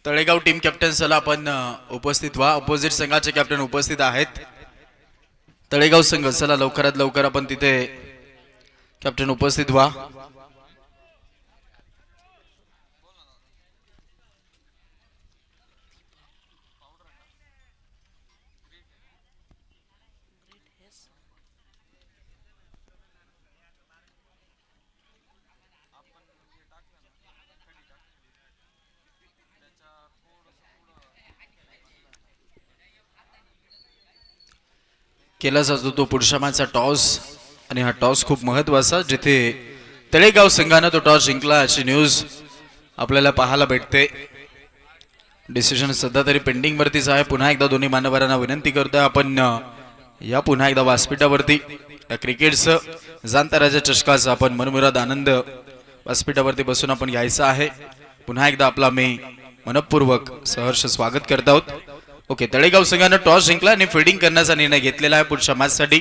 Talegaon team captain चला आपण उपस्थित व्हा. अपोजिट संघाचे कॅप्टन उपस्थित आहेत. तळेगाव संघ चला लवकरात लवकर आपण तिथे कॅप्टन उपस्थित व्हा. केला जातो तो पुढच्या मॅचचा टॉस आणि हा टॉस खूप महत्वाचा, जिथे तळेगाव संघाने तो टॉस जिंकला अशी न्यूज आपल्याला पाहायला भेटते. डिसिजन सध्या तरी पेंडिंग वरतीच आहे. पुन्हा एकदा दोन्ही मान्यवरांना विनंती करतोय आपण या पुन्हा एकदा व्यासपीठावरती क्रिकेटचं जाणता राजा चषकाचा आपण मनमुराद आनंद व्यासपीठावरती बसून आपण घ्यायचा आहे. पुन्हा एकदा आपला मी मनपूर्वक सहर्ष स्वागत करत आहोत. ओके, तळेगाव संघाने टॉस जिंकला आणि फिल्डिंग करण्याचा निर्णय घेतलेला आहे पुढच्या मॅच साठी.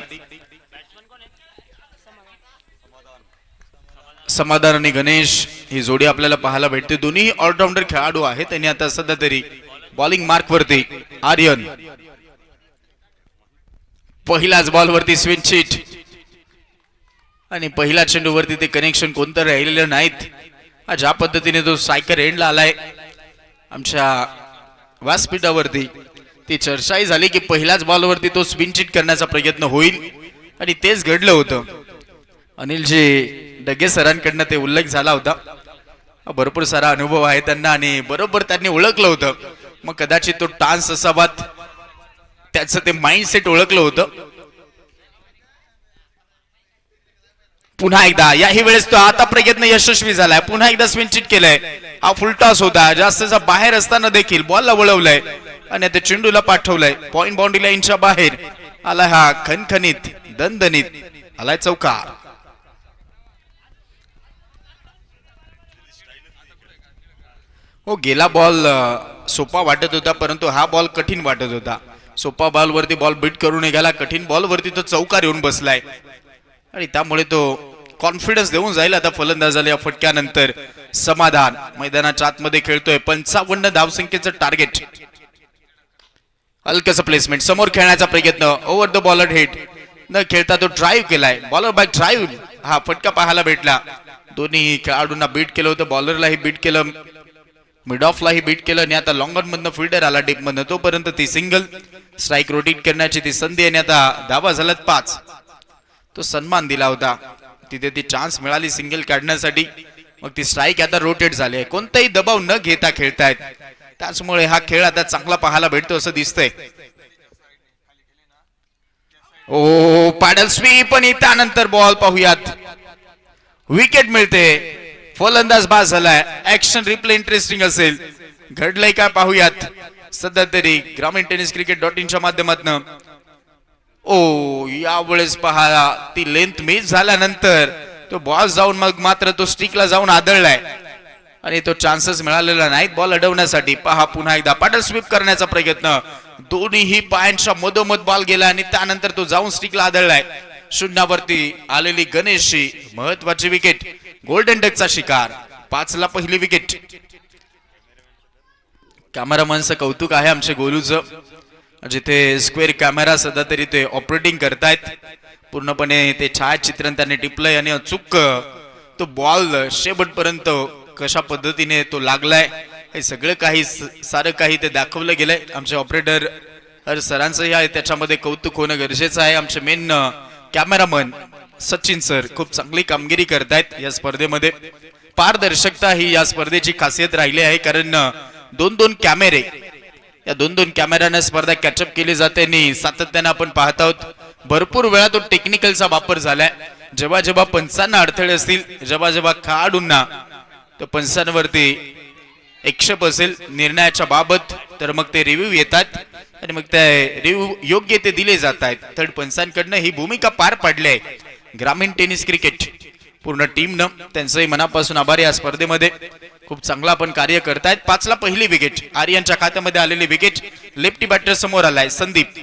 समाधान आणि गणेश ही जोडी आपल्याला पाहायला भेटते. दोन्ही ऑलराऊंडर खेळाडू आहेत. त्यांनी आता सध्या तरी बॉलिंग मार्क वरती आर्यन पहिल्याच बॉल वरती स्विंग चिट आणि पहिल्या चेंडूवरती ते कनेक्शन कोणतं राहिलेलं नाहीत. ज्या पद्धतीने तो स्ट्रायकर एंडला आलाय आमच्या व्यासपीठावरती ती चर्चाही झाली की पहिल्याच बॉलवरती तो स्पिन चिट करण्याचा प्रयत्न होईल आणि तेच घडलं होतं. अनिलजी डगे सरांकडनं ते उल्लेख झाला होता. भरपूर सारा अनुभव आहे त्यांना आणि बरोबर त्यांनी ओळखलं होतं. मग कदाचित तो टान्स असावा, त्याचं ते माइंडसेट ओळखलं होतं. पुन्हा एकदा याही वेळेस तो आता प्रयत्न यशस्वी झालाय. पुन्हा एकदा स्पिन चिट केलंय. हा फुल टॉस होता. जास्तचा बाहेर असताना देखील बॉलला वळवलंय आणि ते चेंडूला पाठवलंय. पॉइंट बाउंड्री लाईनच्या बाहेर आला हा खणखणीत दणदणीत आलाय चौकार. हो, गेला बॉल सोपा वाटत होता परंतु हा बॉल कठीण वाटत होता. सोपा बॉल वरती बॉल बीट करून निघाला, कठीण बॉल वरती तो चौकार येऊन बसलाय आणि त्यामुळे तो कॉन्फिडन्स देऊन जाईल आता फलंदाजाला. या फटक्यानंतर समाधान मैदानाच्या आतमध्ये खेळतोय. 55 धावसंख्येचं टार्गेट. हलकस प्लेसमेंट, समोर खेळण्याचा प्रयत्न, ओव्हर द बॉलर हेड न खेळता तो ड्राईव्ह केलाय. बॉलर बॅक ड्राईव्ह हा फटका पाहायला भेटला. दोन्ही खेळाडूंना बीट केलं होतं. बॉलरलाही बीट केलं, मिड ऑफलाही बीट केलं आणि आता लॉंग ऑन मधनं फिल्डर आला डीप मधनं. तोपर्यंत ती सिंगल स्ट्राईक रोटेट करण्याची ती संधी आणि आता धावा झाल्यात 5. तो सन्मान दिला होता तिथे, ती चान्स मिळाली सिंगल काढण्यासाठी. मग ती स्ट्राईक आता रोटेट झाली आहे. कोणताही दबाव न घेता खेळतायत, त्याचमुळे हा खेळ आता चांगला पाहायला भेटतो असं दिसतंय. ओ पॅडल स्वीप आणि त्यानंतर बॉल पाहूयात. विकेट मिळते. फलंदाज बाद झालाय. ऍक्शन रिप्ले इंटरेस्टिंग असेल. घडलंय काय पाहूयात. सध्या तरी ग्रामीण टेनिस क्रिकेट.in च्या माध्यमातून ओ यावेळेस पहा ती लेंथ मिस झाल्यानंतर तो बॉल जाऊन मग मात्र तो स्टिकला जाऊन आदळलाय आणि तो चान्सेस मिळालेला नाहीत बॉल अडवण्यासाठी. पहा पुन्हा एकदा पॅडल स्वीप करण्याचा प्रयत्न. दोन्हीही पायांच्या मधोमध बॉल गेला आणि त्यानंतर तो जाऊन स्टिकला आदळलाय. शून्यावरती आलेली गणेशची महत्वाची विकेट. गोल्डन डकचा शिकार. 5ला पहिली विकेट. कॅमेरामॅनचं कौतुक आहे आमचे गोलूचं, जिथे स्क्वेअर कॅमेरा सध्या तरी ते ऑपरेटिंग करतायत. पूर्णपणे ते छायाचित्रण त्यांनी टिपलंय आणि अचूक तो बॉल शेवटपर्यंत कशा पद्धतीने तो लागलाय हे सगळं काही सारं काही ते दाखवलं गेलंय. आमचे ऑपरेटर हर सरांचंही आहे त्याच्यामध्ये कौतुक होणं गरजेचं आहे. आमचे मेन कॅमेरामन सचिन सर खूप चांगली कामगिरी करतायत या स्पर्धेमध्ये. पारदर्शकता ही या स्पर्धेची खासियत राहिली आहे, कारण 2-2 कॅमेरे, या 2-2 कॅमेऱ्याने स्पर्धा कॅचअप केली जाते आणि सातत्याने आपण पाहत आहोत भरपूर वेळा तो टेक्निकलचा वापर झालाय. जेव्हा जेव्हा पंचांना अडथळे असतील, जेव्हा जेव्हा खेळाडूंना तो पंचांवरती आक्षेप असेल निर्णयाच्या बाबत, तर मग ते रिव्ह्यू येतात आणि मग ते रिव्ह्यू योग्य ते दिले जात आहेत. थर्ड पंचांकडनं ही भूमिका पार पडली आहे ग्रामीण टेनिस क्रिकेट पूर्ण टीमनं. त्यांचंही मनापासून आभार. या स्पर्धेमध्ये खूप चांगला आपण कार्य करतायत. 5ला पहिली विकेट. आर्यनच्या खात्यामध्ये आलेली विकेट. लेफ्टी बॅटर समोर आलाय संदीप.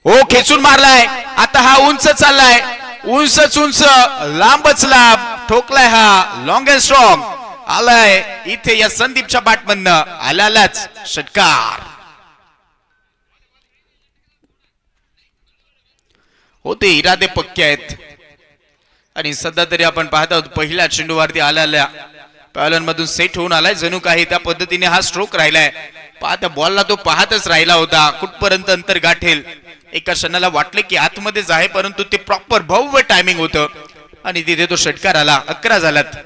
हो खेचून मारलाय. आता हा उंच चाललाय. उंच लांबच लांब ठोकलाय हा लॉंग अँड स्ट्रॉंग. आलाय इथे या संदीपच्या बॅटमधनं आल्यालाच षटकार. होते इरादे पक्के आहेत आणि सध्या तरी आपण पाहत आहोत पहिल्या चेंडूवरती आलेल्या पॅलनमधून सेट होऊन आलाय. जणू काही त्या पद्धतीने हा स्ट्रोक राहिलाय. त्या बॉलला तो पाहतच राहिला होता कुठपर्यंत अंतर गाठेल. एका क्षणाला वाटले की आतमध्येच आहे, परंतु ते प्रॉपर भव्य टायमिंग होतं आणि तिथे तो षटकार आला. 11 झाल्यात,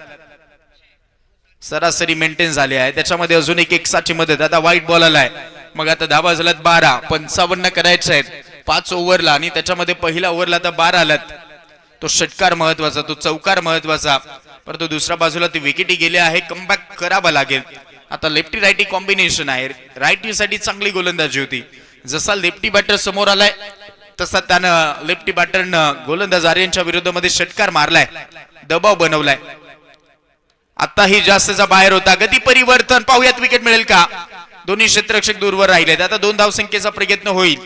सरासरी मेंटेन झाले आहे. त्याच्यामध्ये अजून एक एक्साची मदत. आता व्हाईट बॉल आलाय, मग आता धावा झाल्यात 12. 55 करायचे आहेत 5 ओव्हरला आणि त्याच्यामध्ये पहिल्या ओव्हरला आता 12 आल्यात. तो षटकार महत्वाचा, तो चौकार महत्वाचा, परंतु दुसऱ्या बाजूला ती विकेटी गेली आहे. कमबॅक करावा लागेल. आता लेफ्टी रायटी कॉम्बिनेशन आहे. रायटी साठी चांगली गोलंदाजी होती. जसा लेफ्टी बॅटर समोर आलाय तसा त्यानं लेफ्टी बॅटरनं गोलंदाज आर्यनच्या विरोधामध्ये षटकार मारलाय, दबाव बनवलाय. आताही जास्तचा बाहेर होता. गती परिवर्तन पाहूयात विकेट मिळेल का. दोन्ही क्षेत्ररक्षक दूरवर राहिलेत. आता 2 धावसंख्येचा प्रयत्न होईल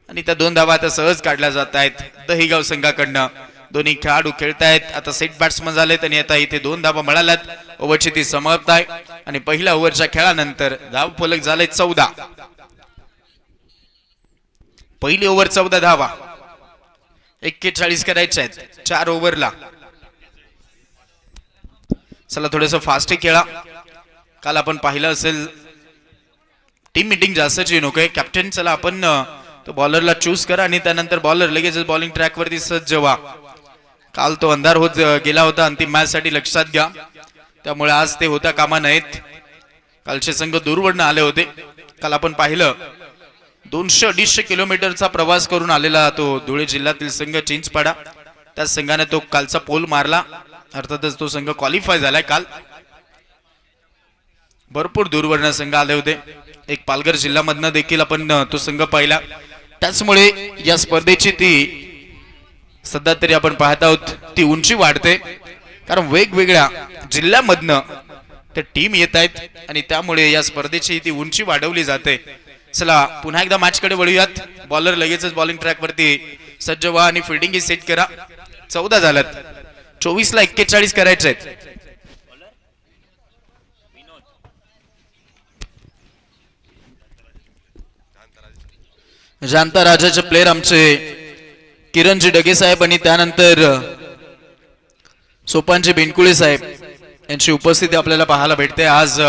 आणि त्या 2 धावा आता सहज काढल्या जात आहेत दहिगाव संघाकडनं. दोन्ही खेळाडू खेळतायत. आता सेट बॅट्समन झालेत आणि आता इथे 2 धावा मिळाल्यात. ओव्हरची ती समाप्त आहे आणि पहिल्या ओव्हरच्या खेळानंतर धाव फलक झाले 14. पहिली ओव्हर 14 धावा, 41 करायचे आहेत 4 ओव्हरला. चला थोडस फास्ट खेळा. काल आपण पाहिलं असेल टीम मीटिंग जास्तची नकोय. कॅप्टन चला आपण तो बॉलरला चूज करा आणि त्यानंतर बॉलर लगेच बॉलिंग ट्रॅक वरती सज्ज व्हा. काल तो अंधार होत गेला होता अंतिम मॅच साठी, लक्षात घ्या. त्यामुळे आज ते होता कामा नयेत. कालचे संघ दूरवरनं आले होते. काल आपण पाहिलं 200-250 किलोमीटरचा प्रवास करून आलेला तो धुळे जिल्ह्यातील संघ चिंचपाडा. त्या संघाने तो कालचा पोल मारला. अर्थातच तो संघ क्वालिफाय झालाय. काल भरपूर दूरवरनं संघ आले होते. एक पालघर जिल्ह्यामधनं देखील आपण तो संघ पाहिला. त्याचमुळे या स्पर्धेची ती सध्या तरी आपण पाहत आहोत ती उंची वाढते, कारण वेगवेगळ्या जिल्ह्यामधनं त्या टीम येत आहेत आणि त्यामुळे या स्पर्धेची ती उंची वाढवली जाते. चला पुन्हा एकदा मॅच कडे वळूयात. बॉलर लगेचच बॉलिंग ट्रॅक वरती सज्ज व्हा आणि फिल्डिंग ही सेट करा. 14 झाल्यात, 24ला 41 करायचे आहेत. जाणता राजाचे प्लेयर आमचे किरणजी डगे साहेब आणि त्यानंतर सोपानजी बिनकुळे साहेब यांची उपस्थिती आपल्याला पाहायला भेटते. आज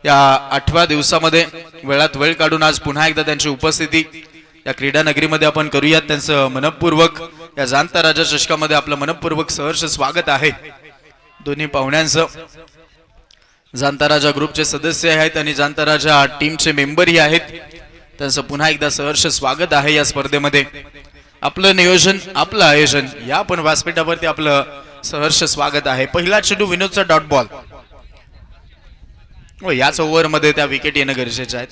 या 8व्या दिवसामध्ये वेळात वेळ काढून आज पुन्हा एकदा त्यांची उपस्थिती या क्रीडा नगरीमध्ये आपण करूयात. त्यांचं मनपूर्वक या जाणता राजा चषकामध्ये आपलं मनपूर्वक सहर्ष स्वागत आहे. दोन्ही पाहुण्यांचं जाणता राजा ग्रुपचे सदस्य आहेत आणि जाणता राजा टीमचे मेंबरही आहेत. त्यांचं पुन्हा एकदा सहर्ष स्वागत आहे या स्पर्धेमध्ये. आपलं नियोजन, आपलं आयोजन या आपण व्यासपीठावरती आपलं सहर्ष स्वागत आहे. पहिला चेंडू विनोदचा डॉट बॉल. याच ओव्हर मध्ये त्या विकेट येणं गरजेचे आहेत.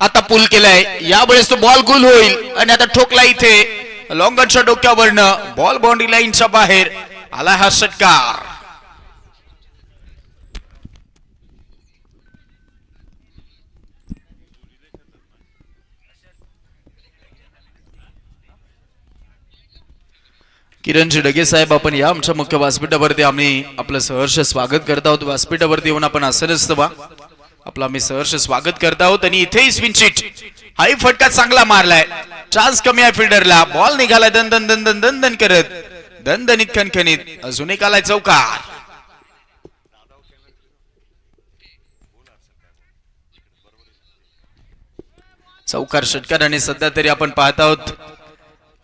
आता पुल केलाय, यावेळेस तो बॉल गुल होईल आणि आता ठोकला इथे लॉंगनच्या डोक्यावरनं. बॉल बाउंड्री लाईनच्या बाहेर आला हा षटकार. किरणजी डगे साहेब आपण या आमच्या मुख्य व्यासपीठावरती आम्ही आपलं सहर्ष स्वागत करत आहोत. व्यासपीठावरती येऊन आपण आसनस्थ व्हा. आपलं आम्ही सहर्ष स्वागत करत आहोत. आणि इथेही स्विंचिट हाही फटका चांगला मारलाय. चान्स कमी आहे फिल्डरला. बॉल निघालाय दन दन दन दन दन दन करत, दणदणीत खणखणीत. अजून एक आलाय चौकार. चौकार षटकार. आणि सध्या तरी आपण पाहत आहोत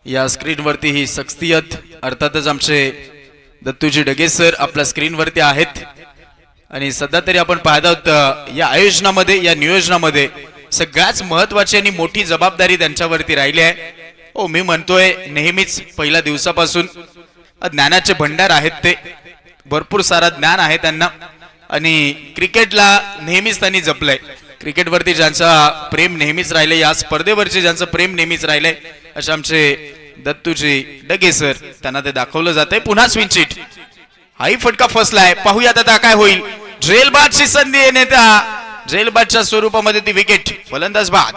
या स्क्रीनवरती ही शख्सियत अर्थातच आमचे दत्तूजी डगे सर आपल्या स्क्रीनवरती आहेत. आणि सध्या तरी आपण पाहत आहोत या आयोजनामध्ये, या नियोजनामध्ये सगळ्यात महत्वाची आणि मोठी जबाबदारी त्यांच्यावरती राहिली आहे. मी म्हणतोय नेहमीच पहिल्या दिवसापासून ज्ञानाचे भंडार आहेत ते. भरपूर सारा ज्ञान आहे त्यांना आणि क्रिकेटला नेहमीच त्यांनी जपलंय. क्रिकेटवरती ज्यांचा प्रेम नेहमीच राहिलंय, या स्पर्धेवरचे ज्यांचं प्रेम नेहमीच राहिलंय असे आमचे दत्तूजी डगे सर, त्यांना ते दाखवलं जातंय. पुन्हा स्विंचिट, हाही फटका फसलाय. पाहूयात आता काय होईल. ड्रेलबादची संधी येणे, त्या ड्रेलबादच्या स्वरूपामध्ये ती विकेट. फलंदाज बाद.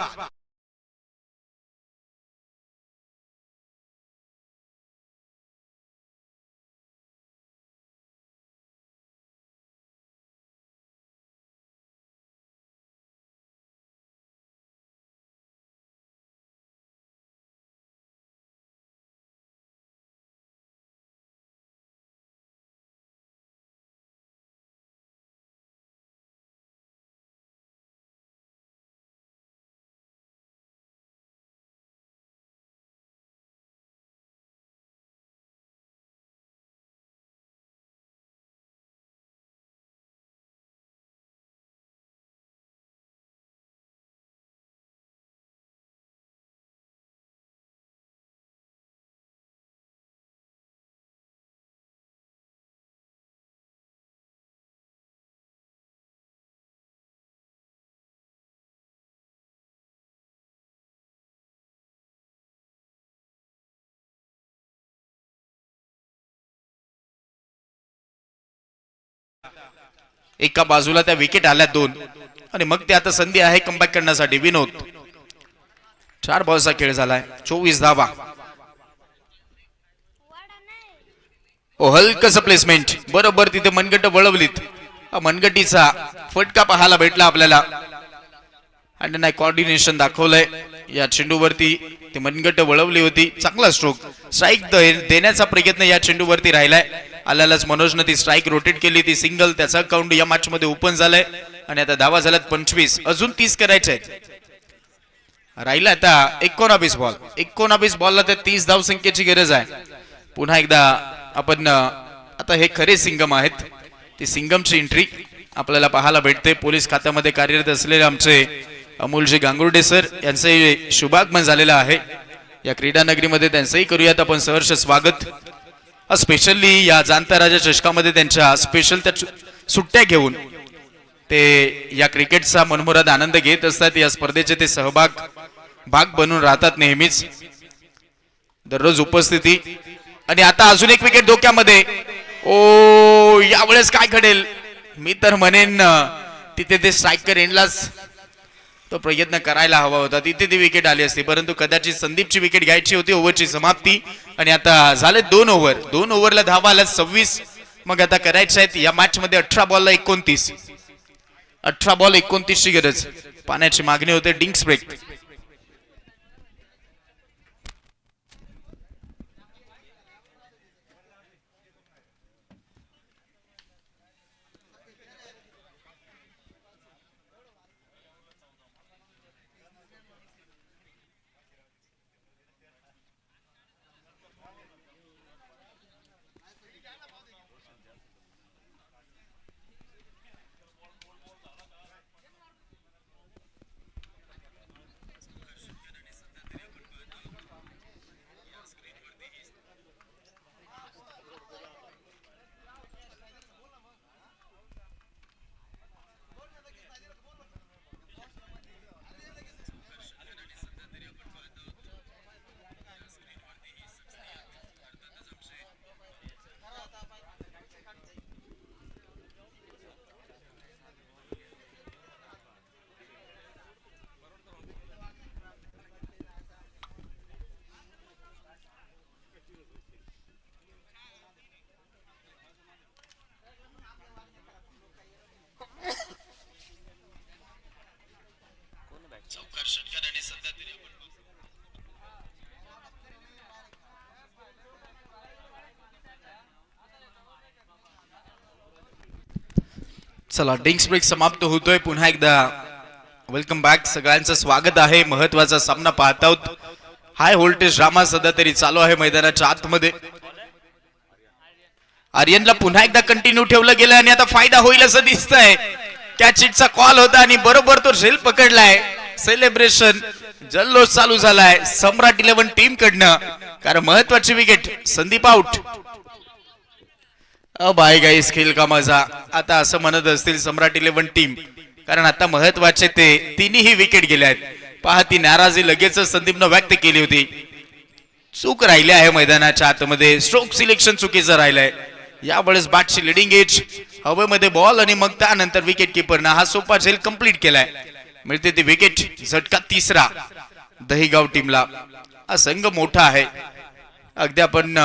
एका बाजूला त्या विकेट आल्या 2 आणि मग ते आता संधी आहे कमबॅक करण्यासाठी. विनोद 4 बॉलचा खेळ झालाय, 24 धावा. हलकस प्लेसमेंट, बरोबर तिथे मनगट वळवलीत. मनगटीचा फटका पाहायला भेटला आपल्याला आणि नाही कॉर्डिनेशन दाखवलंय या चेंडूवरती. ते मनगट वळवली होती, चांगला स्ट्रोक. स्ट्राईक देण्याचा प्रयत्न या चेंडूवरती राहिलाय. आल्यालाच मनोजनं ती स्ट्राईक रोटेट केली, ती सिंगल. त्याचा अकाउंट या मॅच मध्ये ओपन झालाय आणि आता धावा झाल्यात 25. अजून 30 करायचे आहेत. राहिला आता 19 बॉल. 19 बॉलला तर 30 धावसंख्येची गरज आहे. पुन्हा एकदा आपण आता हे खरे सिंगम आहेत, ती सिंगमची एंट्री आपल्याला पाहायला भेटते. पोलीस खात्यामध्ये कार्यरत असलेले आमचे अमोलजी गांगुर्डे सर यांचे शुभागमन झालेलं आहे या क्रीडा नगरीमध्ये. त्यांचंही करूयात आपण सहर्ष स्वागत. स्पेशली या जाणता राजा चषकामध्ये त्यांच्या स्पेशल त्या सुट्ट्या घेऊन ते या क्रिकेटचा मनमुराद आनंद घेत असतात. या स्पर्धेचे ते भाग बनून राहतात नेहमीच. दररोज उपस्थिती. आणि आता अजून एक विकेट धोक्यामध्ये. ओ यावेळेस काय घडेल? मी तर म्हणेन तिथे ते स्ट्रायकर एंडलाच तो प्रयत्न करायला हवा होता, तिथे ती विकेट आली असती. परंतु कदाचित संदीपची विकेट घ्यायची होती. ओव्हरची समाप्ती आणि आता झाले 2 ओव्हर. 2 ओव्हरला धावा आल्या 26. मग आता करायचे आहेत या मॅच मध्ये 18 बॉलला 29. 18 बॉल 29 ची गरज. पाण्याची मागणी होते. डिंक्स ब्रेक. चला डिंक्स ब्रेक समाप्त होतोय. पुन्हा एकदा वेलकम बॅक. सगळ्यांचं स्वागत आहे. महत्वाचा सामना पाहत आहोत. हाय व्होल्टेज ड्रामा सध्या तरी चालू आहे मैदानाच्या आतमध्ये. आर्यनला पुन्हा एकदा कंटिन्यू ठेवलं गेलं आणि आता फायदा होईल असं दिसतंय. कॅचिटचा कॉल होता आणि बरोबर तो झेल पकडलाय. सेलिब्रेशन जल्लोष चालू झालाय सम्राट 11 टीम कडनं, कारण महत्वाची विकेट. संदीप आउट. बाय गाईस खेळ का मजा. आता असं म्हणत असतील सम्राट 11 टीम, कारण आता महत्वाचे ते तिन्ही विकेट गेल्या आहेत. पहा ती नाराजी लगेच संदीपनं व्यक्त केली होती. चूक राहिली आहे मैदानाच्या आतमध्ये. स्ट्रोक सिलेक्शन चुकीचं राहिलंय. यावेळेस बॅटची लिडिंग एज, हवेमध्ये बॉल आणि मग त्यानंतर विकेट किपरनं हा सोपा झेल कंप्लीट केलाय. मिळते ती विकेट. झटका 3रा दहीगाव टीमला. हा संघ मोठा आहे. अगदी आपण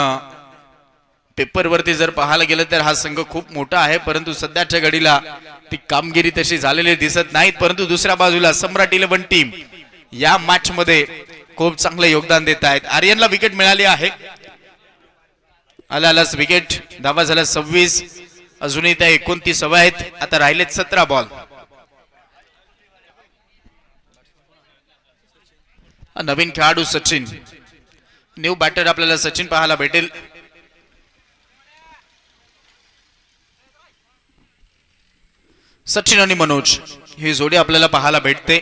पेपर वरती जर पाहायला गेलं तर हा संघ खूप मोठा आहे, परंतु सध्याच्या घडीला ती कामगिरी तशी झालेली दिसत नाहीत. परंतु दुसऱ्या बाजूला सम्राट 11 टीम या मॅच मध्ये खूप चांगलं योगदान देत आहेत. आर्यनला विकेट मिळाली आहे. आलाच विकेट. धावा झाल्या 26. अजूनही त्या 29 हव्या आहेत. आता राहिलेत 17 बॉल. नवीन खेळाडू सचिन, न्यू बॅटर आपल्याला सचिन पाहायला भेटेल. सचिन आणि मनोज ही जोडी आपल्याला पाहायला भेटते.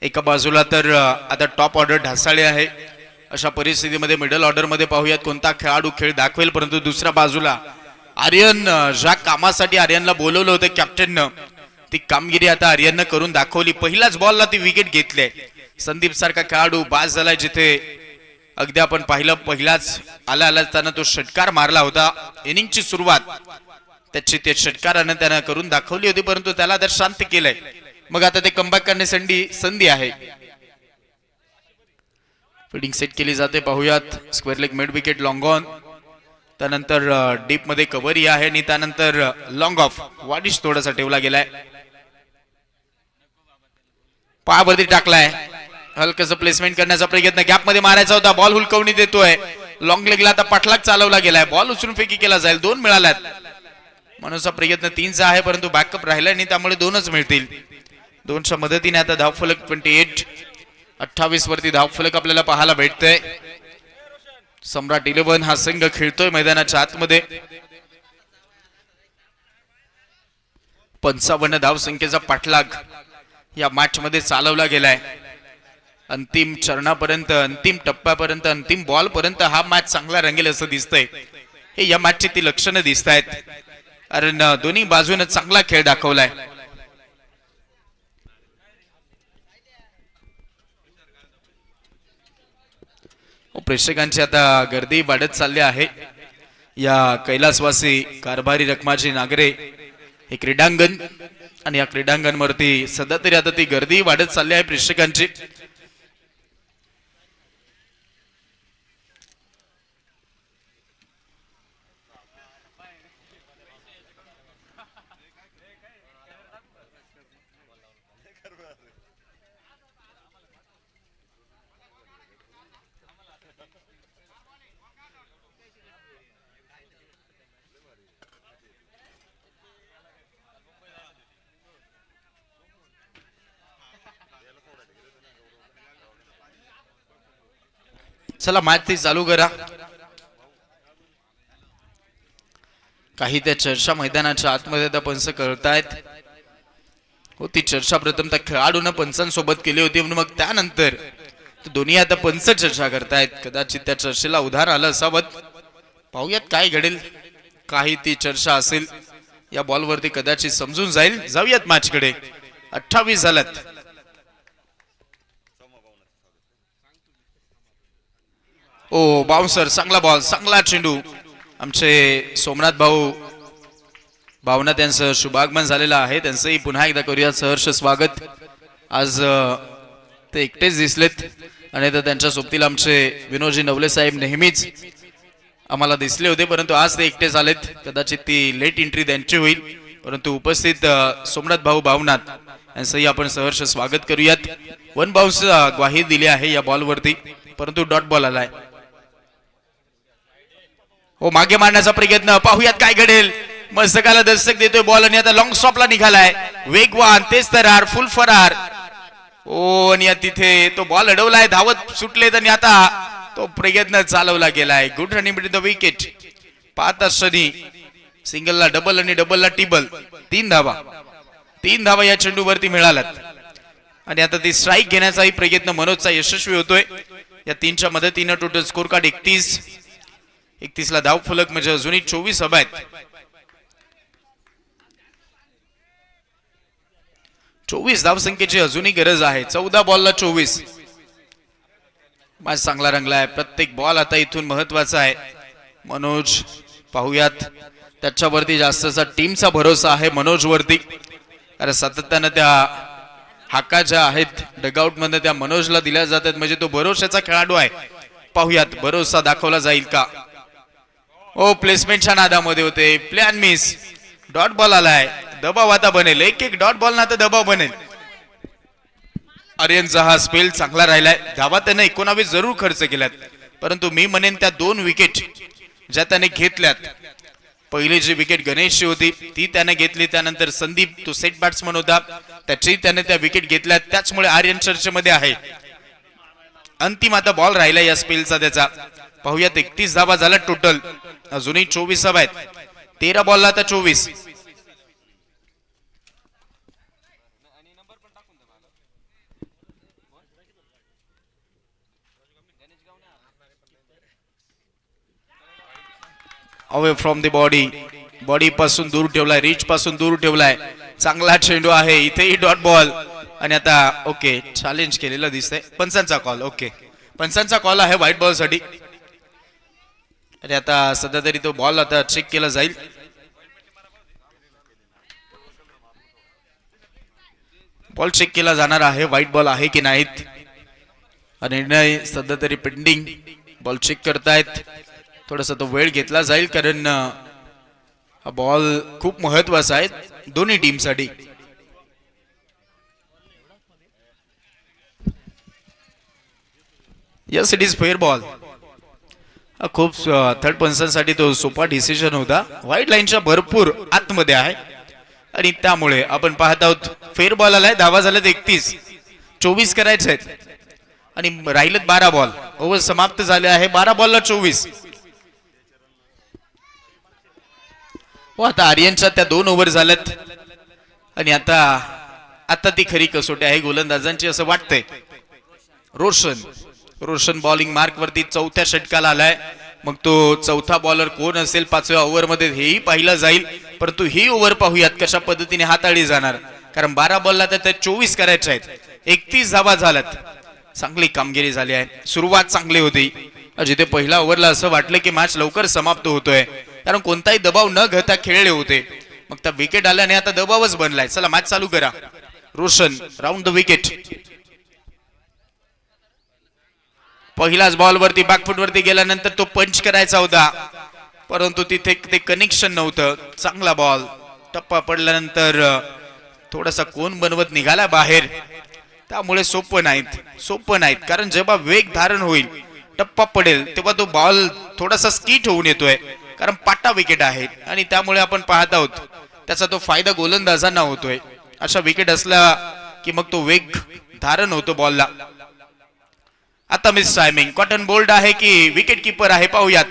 एका बाजूला तर आता टॉप ऑर्डर ढासाळे आहे. अशा परिस्थितीमध्ये मिडल ऑर्डर मध्ये पाहूयात कोणता खेळाडू खेळ दाखवेल. परंतु दुसऱ्या बाजूला आर्यन, ज्या कामासाठी आर्यनला बोलवलं होतं कॅप्टननं, ती कामगिरी आता आर्यननं करून दाखवली. पहिल्याच बॉलला ती विकेट घेतली. संदीप सारखा खेळाडू बाज झालाय, जिथे अगदी आपण पाहिलं पहिलाच आला त्यानं तो षटकार मारला होता. इनिंगची सुरुवात त्याची ते षटकारानं त्यानं करून दाखवली होती, परंतु त्याला आता शांत केलंय. मग आता ते कमबॅक करण्यासाठी संधी आहे. फिल्डिंग सेट केली जाते, पाहूयात. Square leg mid wicket long on, त्यानंतर डीप मध्ये कव्हरी आहे आणि त्यानंतर लॉंग ऑफ वाडिश थोडासा ठेवला गेलाय. पायावरती टाकलाय, हलकसं प्लेसमेंट करण्याचा प्रयत्न, गॅप मध्ये मारायचा होता, बॉल हुलकवणी देतोय. लॉंग लेगला आता पाठलाग चालवला गेलाय, बॉल उचलून फेकी केला जाईल. 2 मिळाल्यात. मनोजचा प्रयत्न 3चा आहे, परंतु बॅकअप राहिला आणि त्यामुळे 2च मिळतील. 2च्या मदतीने आता धावफलक 28 वरती धावफलक आपल्याला पाहायला भेटतंय. सम्राट 11 हा संघ खेळतोय मैदानाच्या आतमध्ये. 55 धावसंख्येचा पाठलाग या मॅच मध्ये चालवला गेलाय. अंतिम चरणापर्यंत, अंतिम टप्प्यापर्यंत, अंतिम बॉल पर्यंत हा मॅच चांगला रंगेल असं दिसतंय. हे या मॅचची ती लक्षणं दिसत आहेत, कारण दोन्ही बाजूने चांगला खेळ दाखवलाय. प्रेक्षकांची आता गर्दी वाढत चालली आहे. या कैलासवासी कारभारी रखमाजी नागरे हे क्रीडांगण, आणि या क्रीडांगणवरती सध्या तरी आता ती गर्दी वाढत चालली आहे प्रेक्षकांची. चला मॅच ती चालू करा. काही त्या चर्चा मैदानाच्या आतमध्ये त्या पंच करतायत. हो, ती चर्चा प्रथम त्या खेळाडूंना पंचांसोबत केली होती, म्हणून मग त्यानंतर दोन्ही आता पंच चर्चा करतायत. कदाचित त्या चर्चेला उधार आलं असावं. पाहूयात काय घडेल. काही ती चर्चा असेल या बॉलवरती कदाचित समजून जाईल. जाऊयात मॅच कडे. 28 झाल्यात. ओ बाउन्सर, चांगला बॉल, चांगला चेंडू. आमचे सोमनाथ भाऊ भावना त्यांचं शुभागमन झालेलं आहे, त्यांचंही पुन्हा एकदा करूया सहर्ष स्वागत. आज ते एकटेच दिसलेत, आणि त्यांच्या सोबतीला आमचे विनोदजी नवले साहेब नेहमीच आम्हाला दिसले होते, परंतु आज ते एकटे झालेत. कदाचित ती लेट एंट्री त्यांची होईल, परंतु उपस्थित सोमनाथ भाऊ भावनाथ यांचंही आपण सहर्ष स्वागत करूयात. 1 बाउन्स ग्वाही दिली आहे या बॉलवरती, परंतु डॉट बॉल आलाय. हो, मागे मारण्याचा प्रयत्न, पाहूयात काय घडेल. मस्तकाला दस्तक देतोय बॉल, आणि आता लॉंग स्टॉपला निघालाय. वेगवान, तेज तरार, फुल फरार. ओ, आणि तिथे तो बॉल अडवलाय, धावत सुटलेत, आणि आता तो प्रयत्न चालवला गेलाय. Good running between the wicket. पाहत असताना सिंगलला डबल आणि डबलला टिबल. 3 धावा, 3 धावा या चेंडूवरती मिळाल्यात. आणि आता ती स्ट्राईक घेण्याचाही प्रयत्न मनोजचा यशस्वी होतोय. या 3च्या मदतीने टोटल स्कोर कार्ड 31 ला धाव फलक म्हणजे अजूनही 24 हवा आहेत. 24 धावसंख्येची अजूनही गरज आहे. 14 बॉलला 24. मॅच चांगला रंगलाय. प्रत्येक बॉल आता इथून महत्वाचा आहे. मनोज, पाहूयात त्याच्यावरती जास्तचा टीमचा भरोसा आहे मनोज वरती, कारण सातत्यानं त्या हाका ज्या आहेत डगआउट मध्ये त्या मनोजला दिल्या जातात, म्हणजे तो भरोशाचा खेळाडू आहे. पाहूयात भरोसा दाखवला जाईल का. ओ, प्लेसमेंटच्या नादामध्ये होते, प्लॅन मिस. डॉट बॉल आलाय. दबाव आता बनेल. एक डॉट बॉल ना तर दबाव बनेल. आर्यनचा हा स्पेल चांगला राहिलाय. धावा त्याने 19 जरूर खर्च केल्यात, परंतु मी म्हणेन त्या 2 विकेट ज्या त्याने घेतल्यात, पहिली जी विकेट गणेशची होती ती त्याने घेतली, त्यानंतर संदीप तो सेट बॅट्समन होता, त्याची त्याने त्या विकेट घेतल्यात, त्याचमुळे आर्यन चर्चेमध्ये आहे. अंतिम आता बॉल राहिला या स्पेलचा त्याचा. पाहूयात 31 धावा झाला टोटल, अजूनही 24 हवा आहेत. 13 बॉलला आता 24. अवे फ्रॉम द बॉडी पासून दूर ठेवलाय, रीच पासून दूर ठेवलाय. चांगला चेंडू आहे, इथेही डॉट बॉल. आणि आता ओके, चॅलेंज केलेलं दिसतंय. पंचांचा कॉल. ओके, पंचांचा कॉल आहे व्हाईट बॉल साठी. आणि आता सध्या तरी तो बॉल आता चेक केला जाईल. बॉल चेक केला जाणार आहे, व्हाईट बॉल आहे की नाहीत. निर्णय सध्या तरी पेंडिंग. बॉल चेक करतायत. थोडासा तो वेळ घेतला जाईल कारण हा बॉल खूप महत्वाचा आहे दोन्ही टीमसाठी. Yes, it is fair ball. खूप थर्ड पर्सनसाठी तो सोपा डिसिजन होता. व्हाईट लाईनच्या भरपूर आतमध्ये आहे आणि त्यामुळे आपण पाहत आहोत फेअर बॉल आलाय. धावा झाल्यात 31. 24 करायचे आहेत आणि राहिलेत 12 बॉल. ओव्हर समाप्त झाले आहे. 12 बॉलला 24. हो, आता आर्यनच्या त्या 2 ओव्हर झाल्यात आणि आता ती खरी कसोटी आहे गोलंदाजांची असं वाटतंय. रोशन बॉलिंग मार्क वरती 4थ्या षटकाला आलाय. मग तो चौथा बॉलर कोण असेल 5व्या ओव्हर मध्ये हेही पाहिलं जाईल. परंतु ही ओव्हर पाहूयात कशा पद्धतीने हाताळली जाणार, कारण 12 बॉलला तर 24 करायचे आहेत. 31 धावा झाल्यात. चांगली कामगिरी झाली आहे. सुरुवात चांगली होती. जिथे पहिल्या ओव्हरला असं वाटलं की मॅच लवकर समाप्त होतोय, कारण कोणताही दबाव न घेता खेळले होते. मग त्या विकेट आल्याने आता दबावच बनलाय. चला मॅच चालू करा. Roshan round the wicket. पहिलाच बॉल वरती बॅकफुट वरती गेल्यानंतर तो पंच करायचा होता, परंतु तिथे ते कनेक्शन नव्हतं. चांगला बॉल. टप्पा पडल्यानंतर थोडासा कोण बनवत निघाला बाहेर. त्यामुळे सोपं नाहीत कारण जेव्हा वेग धारण होईल, टप्पा पडेल, तेव्हा तो बॉल थोडासा स्कीट होऊन येतोय, कारण पाटा विकेट आहे आणि त्यामुळे आपण पाहत आहोत त्याचा तो फायदा गोलंदाजांना होतोय. अशा विकेट असला की मग तो वेग धारण होतो बॉलला. आता मिस टायमिंग. कॉटन बोल्ड आहे की विकेट किपर आहे पाहूयात.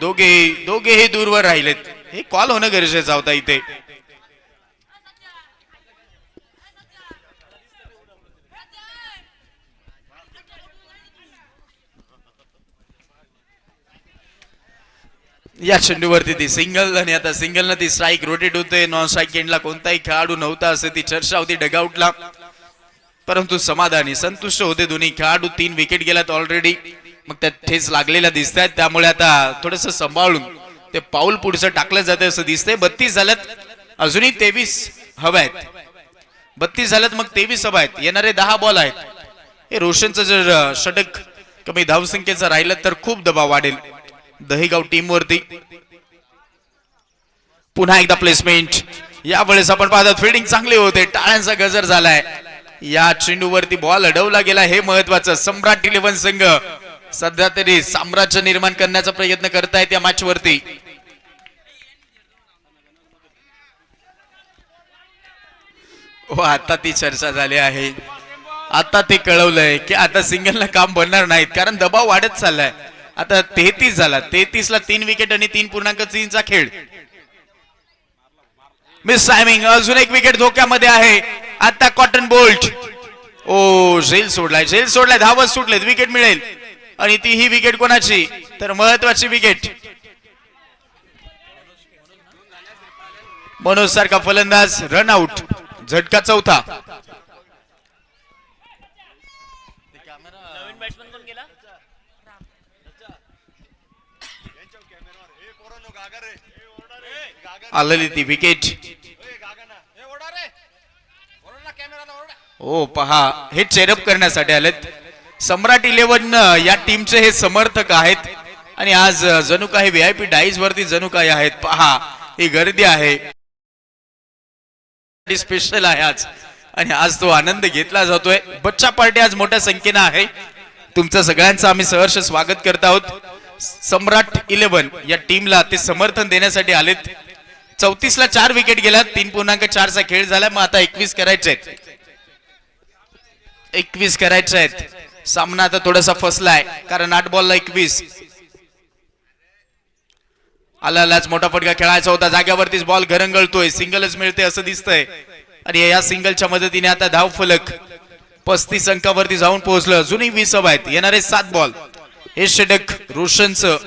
दोघेही दूरवर राहिलेत. हे कॉल होणं गरजेचं होतं इथे. या चेंडूवरती ती सिंगल आणि आता सिंगल न ती स्ट्राईक रोटेट होते. नॉन स्ट्राईक एंडला कोणताही खेळाडू नव्हता असं ती चर्चा होती डगआउटला, परंतु समाधानी संतुष्ट होते दोन्ही खेळाडू. 3 विकेट गेल्यात ऑलरेडी. मग त्या ठेच लागलेल्या दिसत आहेत, त्यामुळे आता थोडस सांभाळून ते पाऊल पुढचं टाकलं जाते असं दिसतंय. 32 झाल्यात. अजूनही 23 हव्या आहेत. 32 झाल्यात, मग 23 हव्या आहेत. येणारे 10 बॉल आहेत. हे रोशनचं जर षटक कमी धावसंख्येचं राहिलं तर खूप दबाव वाढेल दहेगाव टीम वरती. पुन्हा एकदा प्लेसमेंट. यावेळेस आपण पाहतो फिल्डिंग चांगली होते. टाळ्यांचा गजर झालाय. या चेंडूवरती बॉल अडवला गेला, हे महत्वाचं. सम्राट 11 संघ सध्या तरी साम्राज्य निर्माण करण्याचा प्रयत्न करतायत या मॅच वरती. हो, आता ती चर्चा झाली आहे. आता ते कळवलंय की आता सिंगलला काम बनणार नाहीत, कारण दबाव वाढत चाललाय. आता 33 झाला. 33 ला 3 विकेट आणि 3.3चा खेळ. Miss timing. अजून एक विकेट धोक्यामध्ये आहे. आता कॉटन बोल्ट. झेल सोडलाय. धावत सुटलेत. विकेट मिळेल आणि ती ही विकेट कोणाची, तर महत्वाची विकेट. मनोज सारखा फलंदाज रन आउट. झटका 4था. आलेली ती विकेट. ओ पहा, हे चेरअप करण्यासाठी आलेत. सम्राट 11 या टीमचे हे समर्थक आहेत आणि आज जणू काही VIP डाईज वरती जणू काही आहेत. पहा, ही गर्दी आहे. स्पेशल आहे आज आणि आज तो आनंद घेतला जातोय. बच्चा पार्टी आज मोठ्या संख्येने आहे. तुमचं सगळ्यांचं आम्ही सहर्ष स्वागत करत आहोत. सम्राट 11 या टीमला ते समर्थन देण्यासाठी आलेत. 34 ला 4 विकेट गेल्या. 3.4चा खेळ झाला. मग आता 21 करायचे आहेत. 21 करायचे आहेत. सामना आता थोडासा फसलाय, कारण 8 बॉलला 21. आलाच मोठा फटका खेळायचा होता. जाग्यावरतीच बॉल घरंगळतोय. सिंगलच मिळते असं दिसतंय आणि या सिंगलच्या मदतीने आता धाव फलक 35 अंकावरती जाऊन पोहोचलं. अजूनही 20 हवा आहेत. येणारे 7 बॉल. हे षटक रोशनचं